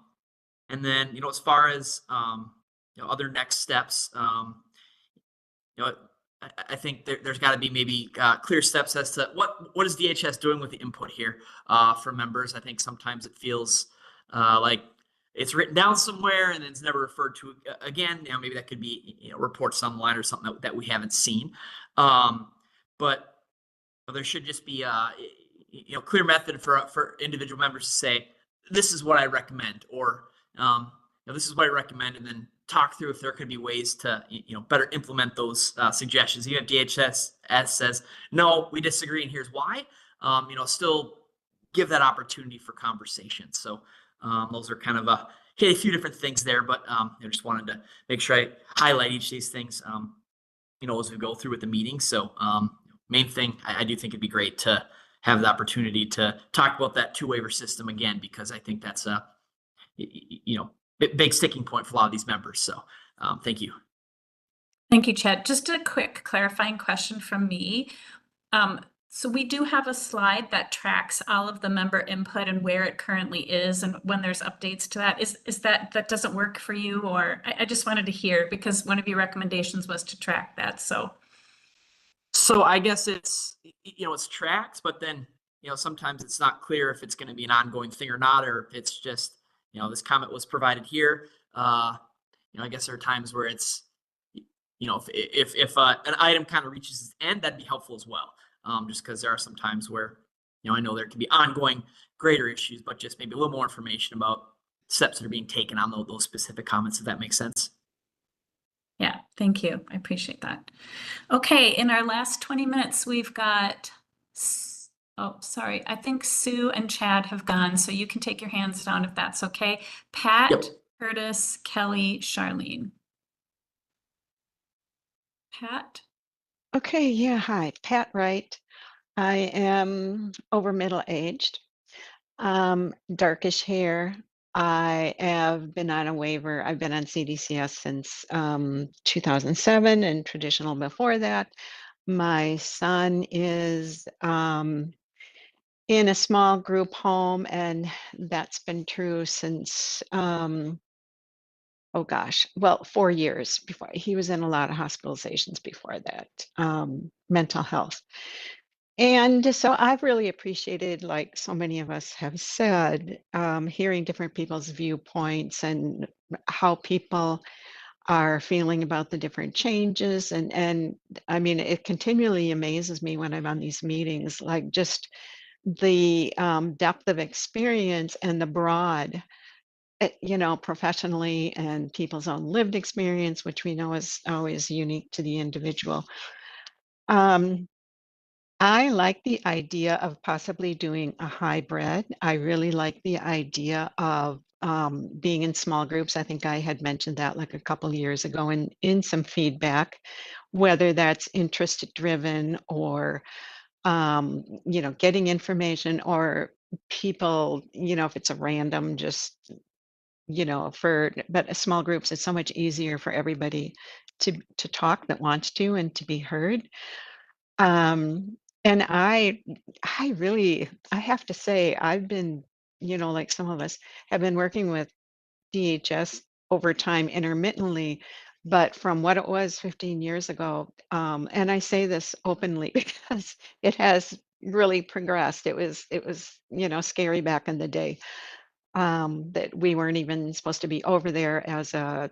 then as far as other next steps, I think there's got to be maybe clear steps as to what is DHS doing with the input here for members. I think sometimes it feels like it's written down somewhere and then it's never referred to again. Maybe that could be reports online or something that we haven't seen. But there should just be a clear method for individual members to say, this is what I recommend, or this is what I recommend, and then talk through if there could be ways to better implement those suggestions. You have DHS says, no, we disagree, and here's why. Still give that opportunity for conversation. So those are kind of a few different things there, but I just wanted to make sure I highlight each of these things, as we go through with the meeting. So main thing, I do think it'd be great to have the opportunity to talk about that two-waiver system again, because I think that's a, big sticking point for a lot of these members. So thank you. Thank you, Chad. Just a quick clarifying question from me. So we do have a slide that tracks all of the member input and where it currently is and when there's updates to that. Is that doesn't work for you? Or I just wanted to hear, because one of your recommendations was to track that. So I guess it's, it's tracks, but then, sometimes it's not clear if it's going to be an ongoing thing or not, or if it's just, this comment was provided here. I guess there are times where it's, if an item kind of reaches its end, that'd be helpful as well. Just because there are some times where, I know there can be ongoing greater issues, but just maybe a little more information about steps that are being taken on those specific comments, if that makes sense. yeah, thank you. I appreciate that. Okay, in our last 20 minutes, we've got, oh, sorry, I think Sue and Chad have gone, so you can take your hands down if that's okay. Pat, Yep. Curtis, Kelly, Charlene. Pat? Okay, yeah, hi, Pat Wright. I am over middle-aged, darkish hair. I have been on a waiver. I've been on CDCS since 2007 and traditional before that. My son is in a small group home, and that's been true since oh gosh, well, 4 years before. He was in a lot of hospitalizations before that, mental health. And so I've really appreciated, like so many of us have said, hearing different people's viewpoints and how people are feeling about the different changes. And I mean, it continually amazes me when I'm on these meetings, like just the depth of experience and the broad, professionally and people's own lived experience, which we know is always unique to the individual. I like the idea of possibly doing a hybrid. I really like the idea of being in small groups. I think I had mentioned that like a couple years ago in some feedback, whether that's interest driven or getting information, or people, if it's a random, just but small groups, it's so much easier for everybody to talk that wants to and to be heard. And I have to say, I've been, like some of us have been working with DHS over time intermittently, but from what it was 15 years ago, and I say this openly because it has really progressed. It was, scary back in the day, that we weren't even supposed to be over there as a,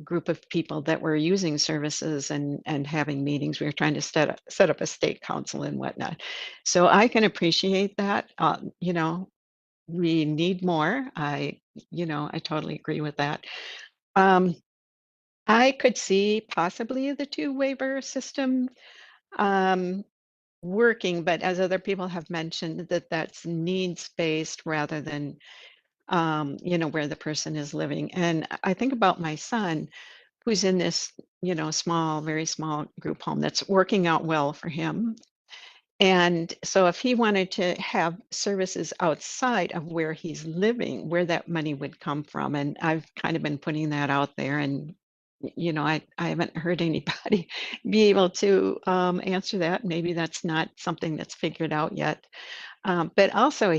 group of people that were using services and having meetings. We were trying to set up a state council and whatnot. So I can appreciate that. We need more. I totally agree with that. I could see possibly the two-waiver system working, but as other people have mentioned, that's needs-based rather than where the person is living. And I think about my son, who's in this, small, very small group home that's working out well for him. And so if he wanted to have services outside of where he's living, where that money would come from, and I've kind of been putting that out there, and I haven't heard anybody be able to answer that. Maybe that's not something that's figured out yet. But also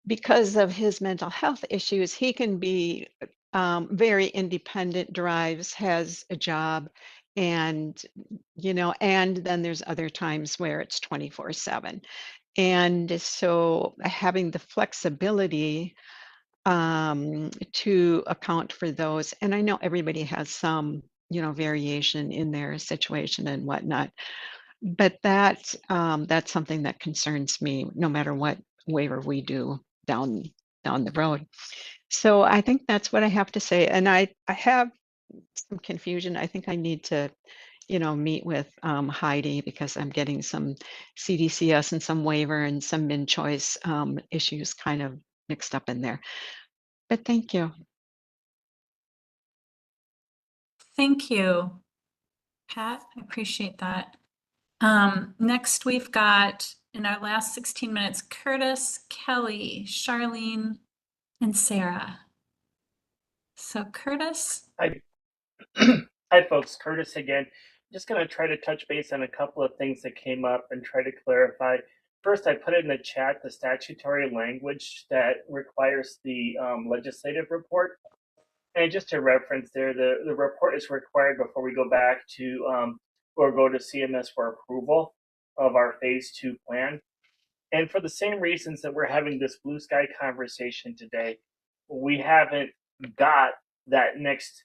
because of his mental health issues, he can be very independent, drives, has a job, and and then there's other times where it's 24/7. And so having the flexibility to account for those, and I know everybody has some, variation in their situation and whatnot, but that's something that concerns me no matter what waiver we do down the road. So I think that's what I have to say. And I have some confusion. I think I need to, meet with Heidi, because I'm getting some CDCS and some waiver and some min choice issues kind of mixed up in there. But thank you. Thank you, Pat. I appreciate that. Next, we've got in our last 16 minutes, Curtis, Kelly, Charlene, and Sarah. So Curtis. Hi, hi folks, Curtis again. Just going to try to touch base on a couple of things that came up and try to clarify. First, I put in the chat the statutory language that requires the legislative report. And just to reference there, the report is required before we go back to or go to CMS for approval of our phase 2 plan. And for the same reasons that we're having this blue sky conversation today, we haven't got that next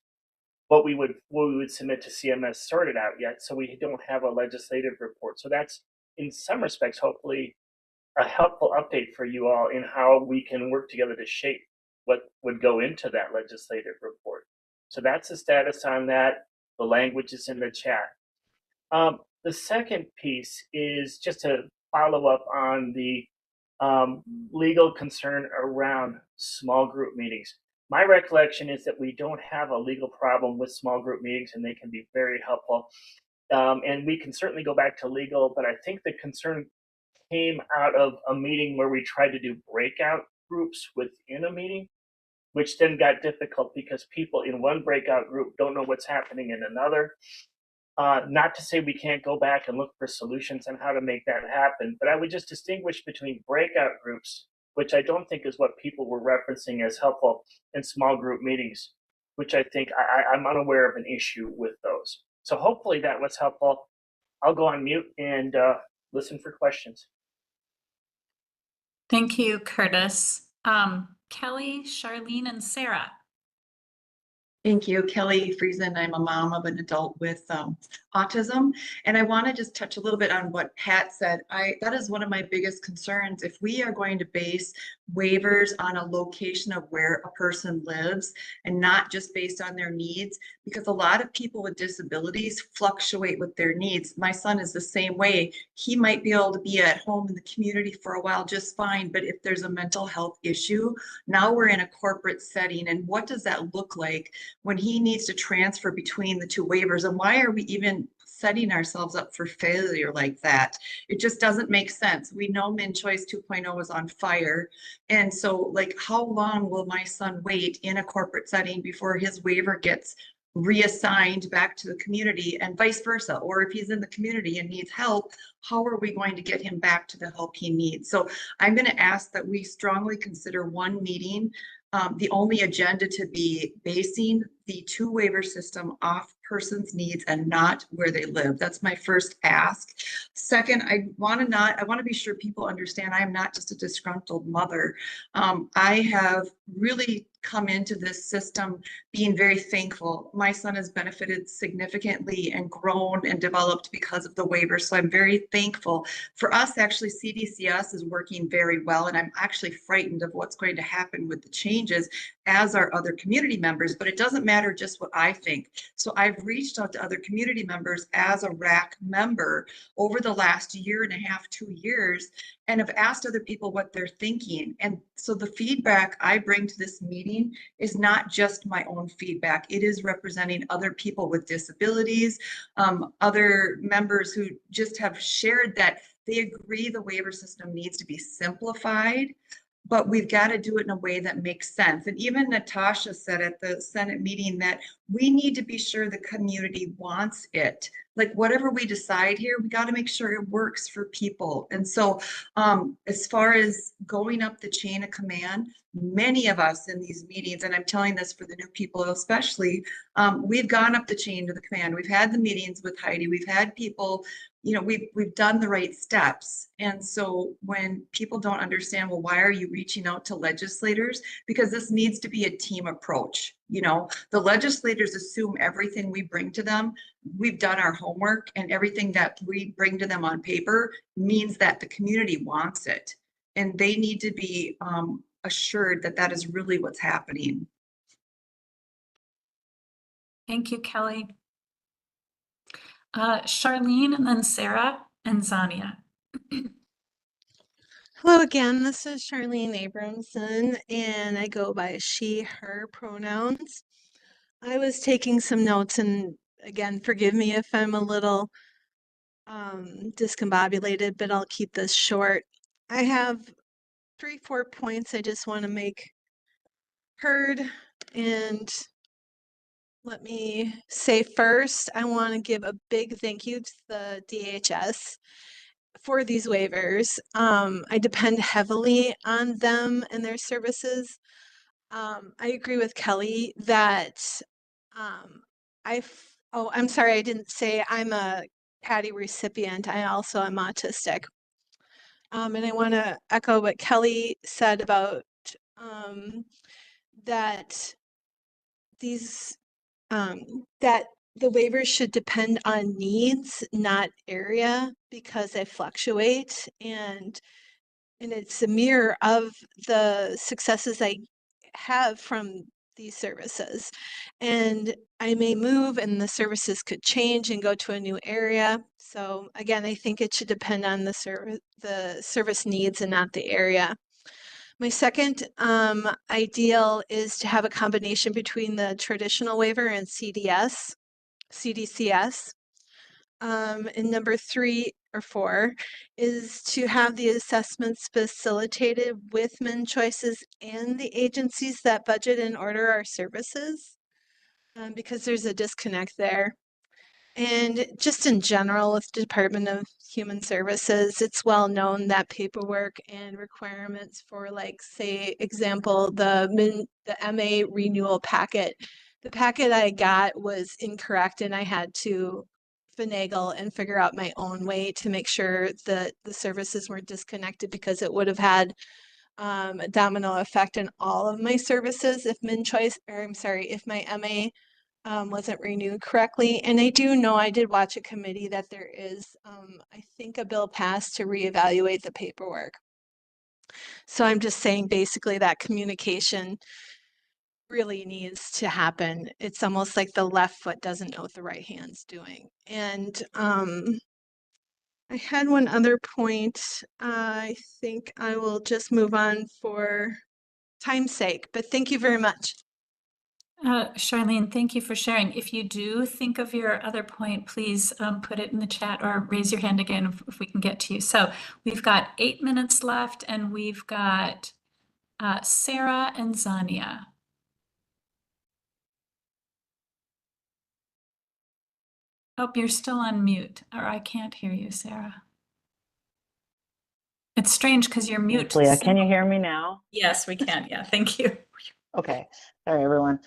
what we would submit to CMS sorted out yet. So we don't have a legislative report. So that's in some respects hopefully a helpful update for you all in how we can work together to shape what would go into that legislative report. So that's the status on that. The language is in the chat. The second piece is just to follow up on the legal concern around small group meetings. My recollection is that we don't have a legal problem with small group meetings, and they can be very helpful. And we can certainly go back to legal, but I think the concern came out of a meeting where we tried to do breakout groups within a meeting, which then got difficult because people in one breakout group don't know what's happening in another. Not to say we can't go back and look for solutions on how to make that happen, but I would just distinguish between breakout groups, which I don't think is what people were referencing as helpful, and small group meetings, which I think I'm unaware of an issue with those. So hopefully that was helpful. I'll go on mute and listen for questions. Thank you, Curtis. Kelly, Charlene, and Sarah. Thank you, Kelly Friesen. I'm a mom of an adult with autism, and I want to just touch a little bit on what Pat said. That is one of my biggest concerns. If we are going to base waivers on a location of where a person lives and not just based on their needs, because a lot of people with disabilities fluctuate with their needs. My son is the same way. He might be able to be at home in the community for a while just fine, but if there's a mental health issue, now we're in a corporate setting, and what does that look like when he needs to transfer between the two waivers? And why are we even setting ourselves up for failure like that? It just doesn't make sense. We know Min Choice 2.0 is on fire. And so like, how long will my son wait in a corporate setting before his waiver gets reassigned back to the community and vice versa? Or if he's in the community and needs help, how are we going to get him back to the help he needs? So I'm going to ask that we strongly consider one meeting, the only agenda to be basing the two waiver system off person's needs and not where they live. That's my first ask. Second, I want to be sure people understand I am not just a disgruntled mother. I have really come into this system being very thankful. My son has benefited significantly and grown and developed because of the waiver. So I'm very thankful. For us, actually, CDCS is working very well, and I'm actually frightened of what's going to happen with the changes, as are other community members, but it doesn't matter just what I think. So I've reached out to other community members as a RAC member over the last year and a half, 2 years, and have asked other people what they're thinking. And so the feedback I bring to this meeting is not just my own feedback. It is representing other people with disabilities, other members who just have shared that they agree the waiver system needs to be simplified, but we've got to do it in a way that makes sense. And even Natasha said at the Senate meeting that we need to be sure the community wants it. Like whatever we decide here, we got to make sure it works for people. And so as far as going up the chain of command, many of us in these meetings, and I'm telling this for the new people especially, we've gone up the chain to the command. We've had the meetings with Heidi. We've had people, you know, we've done the right steps. And so when people don't understand, well, why are you reaching out to legislators? Because this needs to be a team approach. You know, the legislators assume everything we bring to them. We've done our homework, and everything that we bring to them on paper means that the community wants it. And they need to be assured that that is really what's happening. Thank you, Kelly. Charlene, and then Sarah and Zania. Hello again, this is Charlene Abramson, and I go by she, her pronouns. I was taking some notes, and again, forgive me if I'm a little discombobulated, but I'll keep this short. I have 4 points I just want to make heard. And let me say first, I want to give a big thank you to the DHS for these waivers. I depend heavily on them and their services. I agree with Kelly that I'm sorry, I didn't say I'm a PADI recipient. I also am autistic. And I want to echo what Kelly said about that these that the waivers should depend on needs, not area, because they fluctuate, and it's a mirror of the successes I have from these services. And I may move and the services could change and go to a new area. So again, I think it should depend on the service needs and not the area. My second ideal is to have a combination between the traditional waiver and CDCS. And number 3 or 4 is to have the assessments facilitated with MinChoices and the agencies that budget and order our services, because there's a disconnect there. And just in general, with the Department of Human Services, it's well known that paperwork and requirements for, like, say, example, the MA renewal packet. The packet I got was incorrect, and I had to finagle and figure out my own way to make sure that the services weren't disconnected, because it would have had a domino effect in all of my services if if my MA wasn't renewed correctly. And I do know, I did watch a committee that there is, I think, a bill passed to reevaluate the paperwork. So I'm just saying, basically, that communication really needs to happen. It's almost like the left foot doesn't know what the right hand's doing. And I had one other point. I think I will just move on for time's sake, but thank you very much. Charlene, thank you for sharing. If you do think of your other point, please put it in the chat or raise your hand again if we can get to you. So we've got 8 minutes left, and we've got Sarah and Zania. Oh, you're still on mute, or I can't hear you, Sarah. It's strange because you're mute. Leah, can you hear me now? Yes, we can. Yeah, thank you. Okay. Sorry, everyone.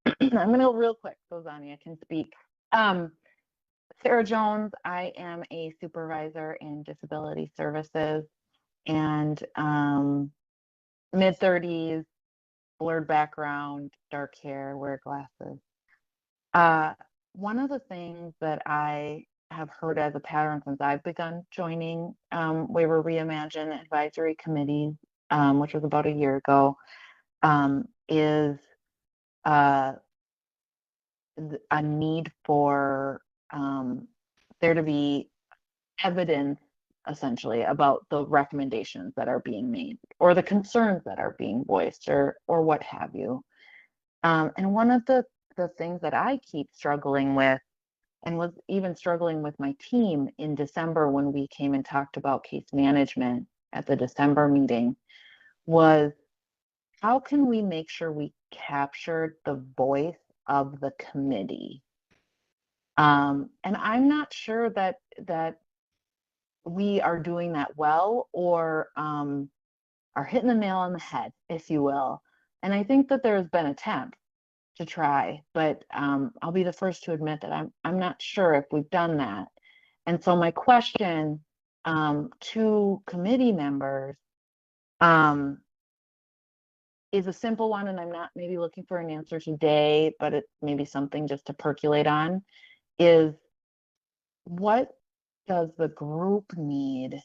I'm going to go real quick so Zania can speak. Sarah Jones, I am a supervisor in disability services, and mid-30s, blurred background, dark hair, wear glasses. One of the things that I have heard as a pattern since I've begun joining Waiver Reimagine advisory committees, which was about a year ago, is a need for there to be evidence, essentially, about the recommendations that are being made or the concerns that are being voiced, or what have you. And one of the things that I keep struggling with, and was even struggling with my team in December when we came and talked about case management at the December meeting, was how can we make sure we captured the voice of the committee? And I'm not sure that we are doing that well, or are hitting the nail on the head, if you will. And I think that there's been attempts to try, but I'll be the first to admit that I'm not sure if we've done that. And so my question to committee members is a simple one, and I'm not maybe looking for an answer today, but it's maybe something just to percolate on, is what does the group need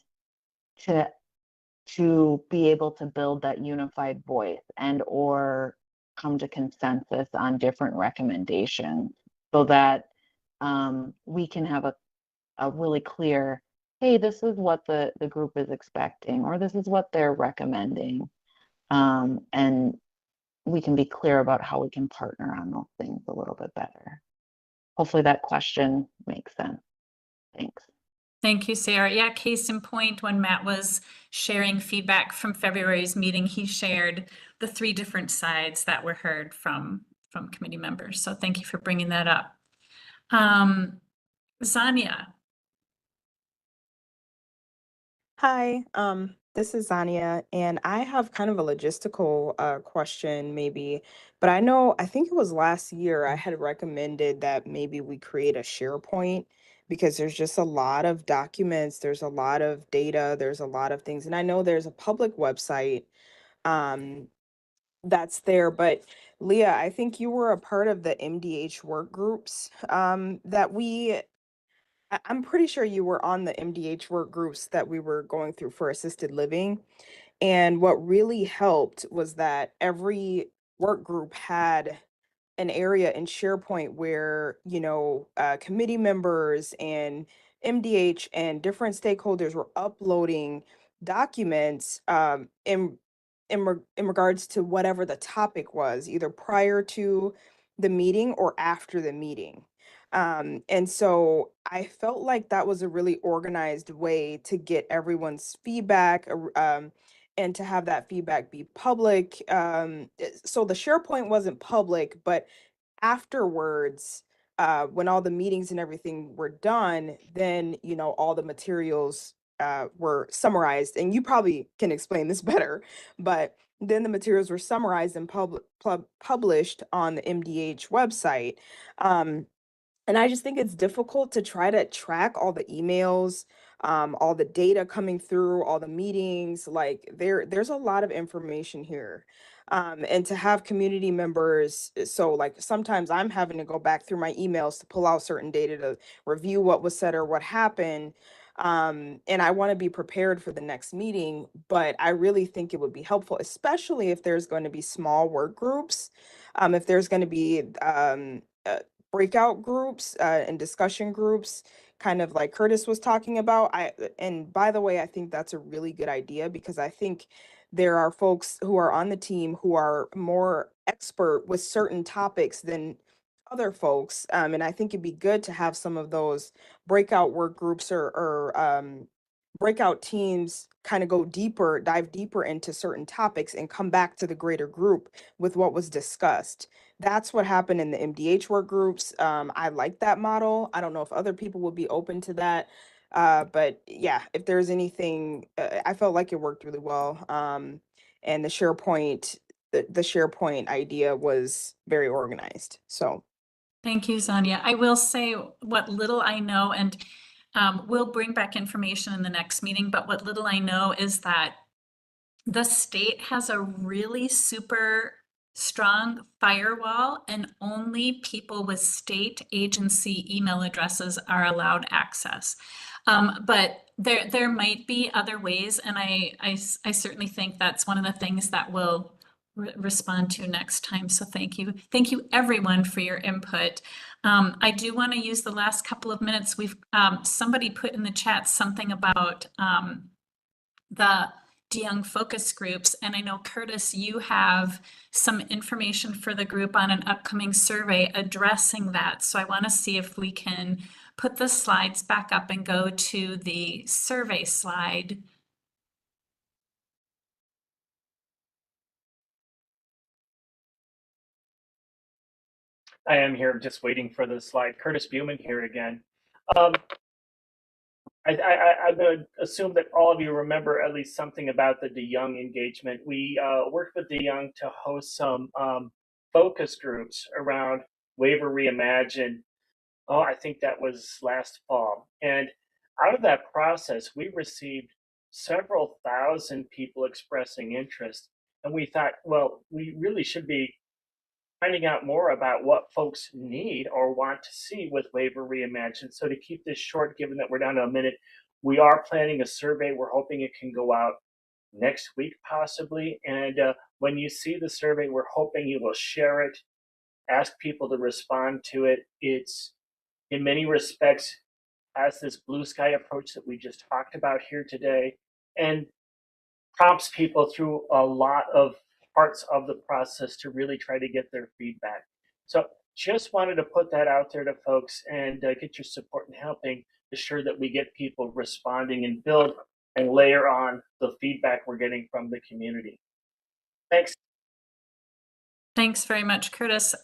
to be able to build that unified voice and or come to consensus on different recommendations, so that we can have a really clear, hey, this is what the group is expecting, or this is what they're recommending, and we can be clear about how we can partner on those things a little bit better. Hopefully that question makes sense. Thanks. Thank you, Sarah. Yeah, case in point, when Matt was sharing feedback from February's meeting, he shared the 3 different sides that were heard from committee members. So thank you for bringing that up. Zania. Hi, this is Zania, and I have kind of a logistical question, maybe. But I think it was last year I had recommended that maybe we create a SharePoint because there's just a lot of documents, there's a lot of data, there's a lot of things. And I know there's a public website um, that's there, but Leah, I think you were a part of the MDH work groups that I'm pretty sure you were on the MDH work groups that we were going through for assisted living. And what really helped was that every work group had an area in SharePoint where, committee members and MDH and different stakeholders were uploading documents in regards to whatever the topic was, either prior to the meeting or after the meeting. And so I felt like that was a really organized way to get everyone's feedback, and to have that feedback be public. So the SharePoint wasn't public, but afterwards, when all the meetings and everything were done, then, all the materials were summarized. And you probably can explain this better, but then the materials were summarized and published on the MDH website. And I just think it's difficult to try to track all the emails, all the data coming through, all the meetings. Like there's a lot of information here. And to have community members, so like sometimes I'm having to go back through my emails to pull out certain data to review what was said or what happened. And I want to be prepared for the next meeting, but I really think it would be helpful, especially if there's going to be small work groups. If there's going to be breakout groups and discussion groups, kind of like Curtis was talking about. And by the way, I think that's a really good idea because I think there are folks who are on the team who are more expert with certain topics than other folks. And I think it'd be good to have some of those breakout work groups or breakout teams kind of dive deeper into certain topics and come back to the greater group with what was discussed. That's what happened in the MDH work groups. I like that model. I don't know if other people would be open to that. But yeah, if there's anything, I felt like it worked really well. And the SharePoint idea was very organized. So Thank you, Zania. I will say what little I know, and we'll bring back information in the next meeting, but what little I know is that the state has a really super strong firewall, and only people with state agency email addresses are allowed access. But there might be other ways, and I certainly think that's one of the things that we'll respond to next time. So thank you. Thank you everyone for your input. I do want to use the last couple of minutes. We've somebody put in the chat something about the DeYoung focus groups. And I know, Curtis, you have some information for the group on an upcoming survey addressing that. So I want to see if we can put the slides back up and go to the survey slide. I am here just waiting for the slide. Curtis Buman here again. I'm going to assume that all of you remember at least something about the DeYoung engagement. We worked with DeYoung to host some focus groups around Waiver Reimagine. Oh, I think that was last fall. And out of that process, we received several thousand people expressing interest. And we thought, well, we really should be finding out more about what folks need or want to see with Waiver Reimagine. So to keep this short, given that we're down to a minute, we are planning a survey. We're hoping it can go out next week, possibly. And when you see the survey, we're hoping you will share it, ask people to respond to it. It's, in many respects, has this blue sky approach that we just talked about here today, and prompts people through a lot of parts of the process to really try to get their feedback. So just wanted to put that out there to folks and get your support in helping. assure that we get people responding and build and layer on the feedback we're getting from the community. Thanks. Thanks very much, Curtis.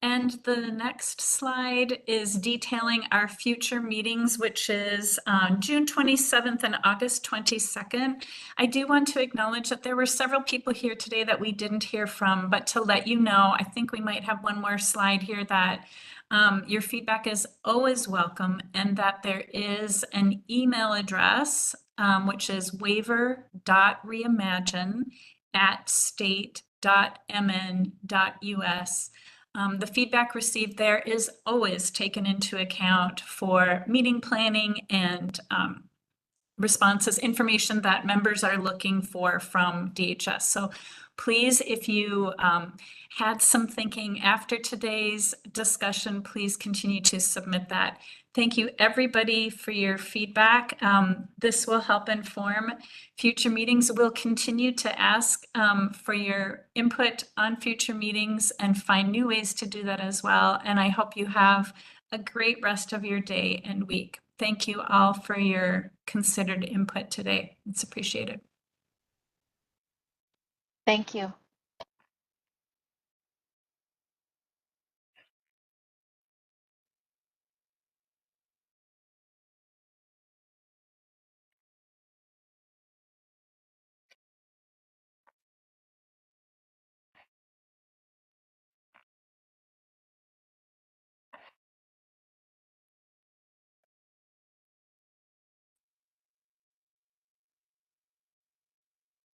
And the next slide is detailing our future meetings, which is June 27th and August 22nd. I do want to acknowledge that there were several people here today that we didn't hear from, but to let you know, I think we might have one more slide here that your feedback is always welcome, and that there is an email address, which is waiver.reimagine@state.mn.us. The feedback received there is always taken into account for meeting planning and responses, information that members are looking for from DHS. So please, if you had some thinking after today's discussion, please continue to submit that. Thank you, everybody, for your feedback. This will help inform future meetings. We'll continue to ask for your input on future meetings and find new ways to do that as well. And I hope you have a great rest of your day and week. Thank you all for your considered input today. It's appreciated. Thank you.